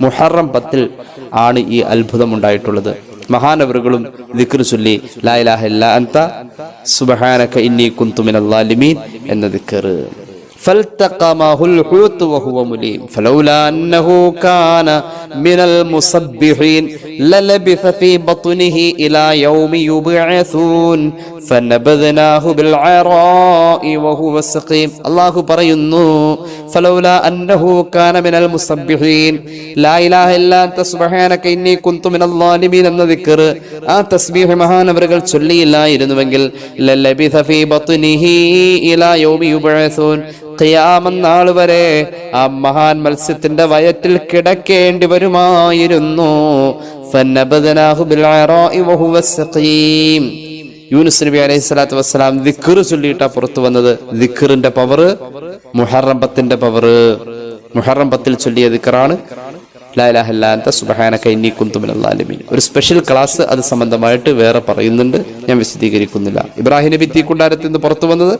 [SPEAKER 2] മുഹറം 10 ആണ് ഈ അത്ഭുതം ഉണ്ടായിട്ടുള്ളത്. മഹാനവറുകളും ദിക്ർ ചൊല്ലി ലാ ഇലാഹ ഇല്ലാ അൻത സുബ്ഹാനക ഇന്നി കുന്തു മിനൽ ളാലിമീൻ എന്ന ദിക്ർ. فالتقمه الحوت وهو مليم فلولا أنه كان من المسبحين للبث في بطنه إلى يوم يبعثون فنبذناه بالعراء وهو سقيم. الله പറയുന്നു فلولا أنه كان من المسبحين لا إله إلا أنت سبحانك إني كنت من الظالمين എന്ന ദിക്ർ ആ തസ്ബീഹ് മഹാനവറുകൾ ചൊല്ലിയില്ലായിരുന്നുവെങ്കിൽ ലലബിഥ ഫീ ബത്നിഹി ഇലാ യൗമി യുബ്അസൂൻ, ഖിയാമത്ത് നാൾ വരെ ആ മഹാൻ മത്സ്യത്തിന്റെ വയറ്റിൽ കിടക്കേണ്ടി വരുമായിരുന്നു. ഫനബദനാഹു ബിൽഅറാഇ വഹുവ സഖീം. യൂനുസ് നബി അലൈഹി സ്വലാത്തു വസ്സലാം ദിക്ർ ചൊല്ലിയിട്ടാ പുറത്തു വന്നത്. ദിക്റിന്റെ പവർ, മുഹറം 10 പവർ. മുഹറം 10 ചൊല്ലിയ ദിക്റാണ് ലാ ഇലാഹ ഇല്ലാ അൻത സുബ്ഹാനക ഇന്നി കുന്തു മിനൽ ളാലിമീൻ. ഒരു സ്പെഷ്യൽ ക്ലാസ് അത് സംബന്ധമായിട്ട് വേറെ പറയുന്നുണ്ട്, ഞാൻ വിശദീകരിക്കുന്നില്ല. ഇബ്രാഹിം നബി തീക്കുണ്ടാരത്തിൽ നിന്ന് പുറത്തു വന്നത്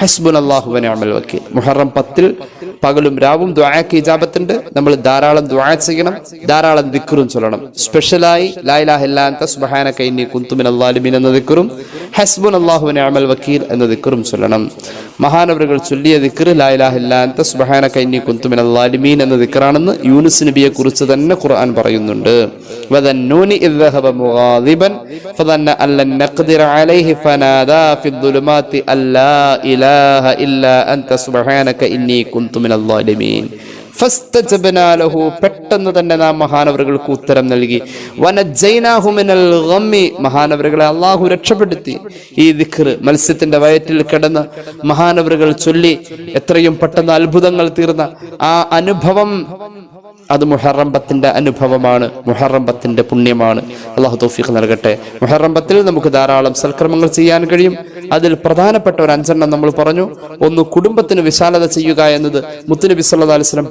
[SPEAKER 2] ഹസ്ബുനല്ലാഹു വ നിഅമൽ വക്കീൽ. മുഹറം 10 പകലും രാവും ദുആക്ക് ഇജാബത്തുണ്ട്. നമ്മൾ ധാരാളം ദുആ ചെയ്യണം, ധാരാളം ദിക്റും ചൊല്ലണം. സ്പെഷ്യലായി ലാ ഇലാഹ ഇല്ലാ അൻത സുബ്ഹാനക ഇന്നി കുന്തു മിനൽ ളാലിമീൻ എന്ന ദിക്റും ഹസ്ബുനല്ലാഹു വ നിഅമൽ വക്കീൽ എന്ന ദിക്റും ചൊല്ലണം. മഹാനവറുകൾ ചൊല്ലിയ ദിക്ർ ലാ ഇലാഹ ഇല്ലാ അൻത സുബ്ഹാനക ഇന്നി കുന്തു മിനൽ ളാലിമീൻ എന്ന ദിക്റാണെന്ന് യൂനുസ് നബിയെ കുറിച്ച് തന്നെ ഖുർആൻ പറയുന്നുണ്ട്. വദന്നൂനി ഇദ് ദഹബ മുഗാദിബൻ ഫദന്ന അല്ലൻ നഖ്ദിറ അലൈഹി ഫനാദാ ഫിദ്ദുലുമാതി അല്ലാ ഇലാഹ ഇല്ലാ അൻത സുബ്ഹാനക ഇന്നി കുന്തു മിനൽ ളാലിമീൻ ഫസ്തജബ്നാ ലഹു, പെട്ടെന്ന് തന്നെ നാം മഹാനവറുകൾക്ക് ഉത്തരം നൽകി. വനജൈനാഹു മിനൽ ഗമ്മി, മഹാനവറുകളെ അല്ലാഹു രക്ഷപ്പെടുത്തി. ഈ ദിക്ർ മത്സ്യത്തിന്റെ വയറ്റിൽ കിടന്ന് മഹാനവറുകൾ ചൊല്ലി എത്രയും പെട്ടെന്ന് അത്ഭുതങ്ങൾ തീർന്ന ആ അനുഭവം അത് മുഹറം 10 അനുഭവമാണ്, മുഹറം 10 പുണ്യമാണ്. അല്ലാഹു തൗഫീഖ് നൽകട്ടെ. മുഹറം 10 നമുക്ക് ധാരാളം സൽക്കർമ്മങ്ങൾ ചെയ്യാൻ കഴിയും. അതിൽ പ്രധാനപ്പെട്ട ഒരു 5 നമ്മൾ പറഞ്ഞു. ഒന്ന്, കുടുംബത്തിന് വിശാലത ചെയ്യുക എന്നത് മുത്തുനബി സല്ലല്ലാഹു അലൈഹി വസല്ലം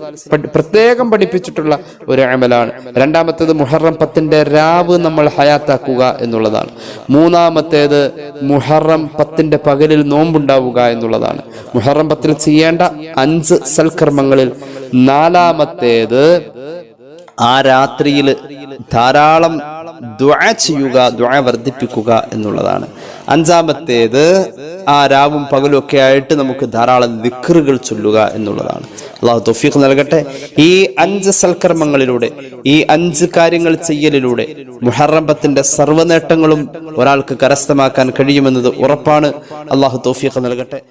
[SPEAKER 2] പ്രത്യേകം പഠിപ്പിച്ചിട്ടുള്ള ഒരു അമലാണ്. രണ്ടാമത്തേത് മുഹറം 10 രാവ് നമ്മൾ ഹയാത്താക്കുക എന്നുള്ളതാണ്. മൂന്നാമത്തേത് മുഹറം 10 പകലിൽ നോമ്പുണ്ടാവുക എന്നുള്ളതാണ്. മുഹറം 10 ചെയ്യേണ്ട 5 സൽക്കർമ്മങ്ങളിൽ നാലാമത്തേത് ആ രാത്രിയിൽ ധാരാളം ദുആ ചെയ്യുക, ദുആ വർദ്ധിപ്പിക്കുക എന്നുള്ളതാണ്. അഞ്ചാമത്തേത് ആ രാവും പകലും ഒക്കെ ആയിട്ട് നമുക്ക് ധാരാളം ദിക്റുകൾ ചൊല്ലുക എന്നുള്ളതാണ്. അല്ലാഹു തൗഫീഖ് നൽകട്ടെ. ഈ 5 സൽക്കർമ്മങ്ങളിലൂടെ, ഈ 5 കാര്യങ്ങൾ ചെയ്യലിലൂടെ മുഹറം 10 സർവ്വ നേട്ടങ്ങളും ഒരാൾക്ക് കരസ്ഥമാക്കാൻ കഴിയുമെന്നത് ഉറപ്പാണ്. അല്ലാഹു തൗഫീഖ് നൽകട്ടെ.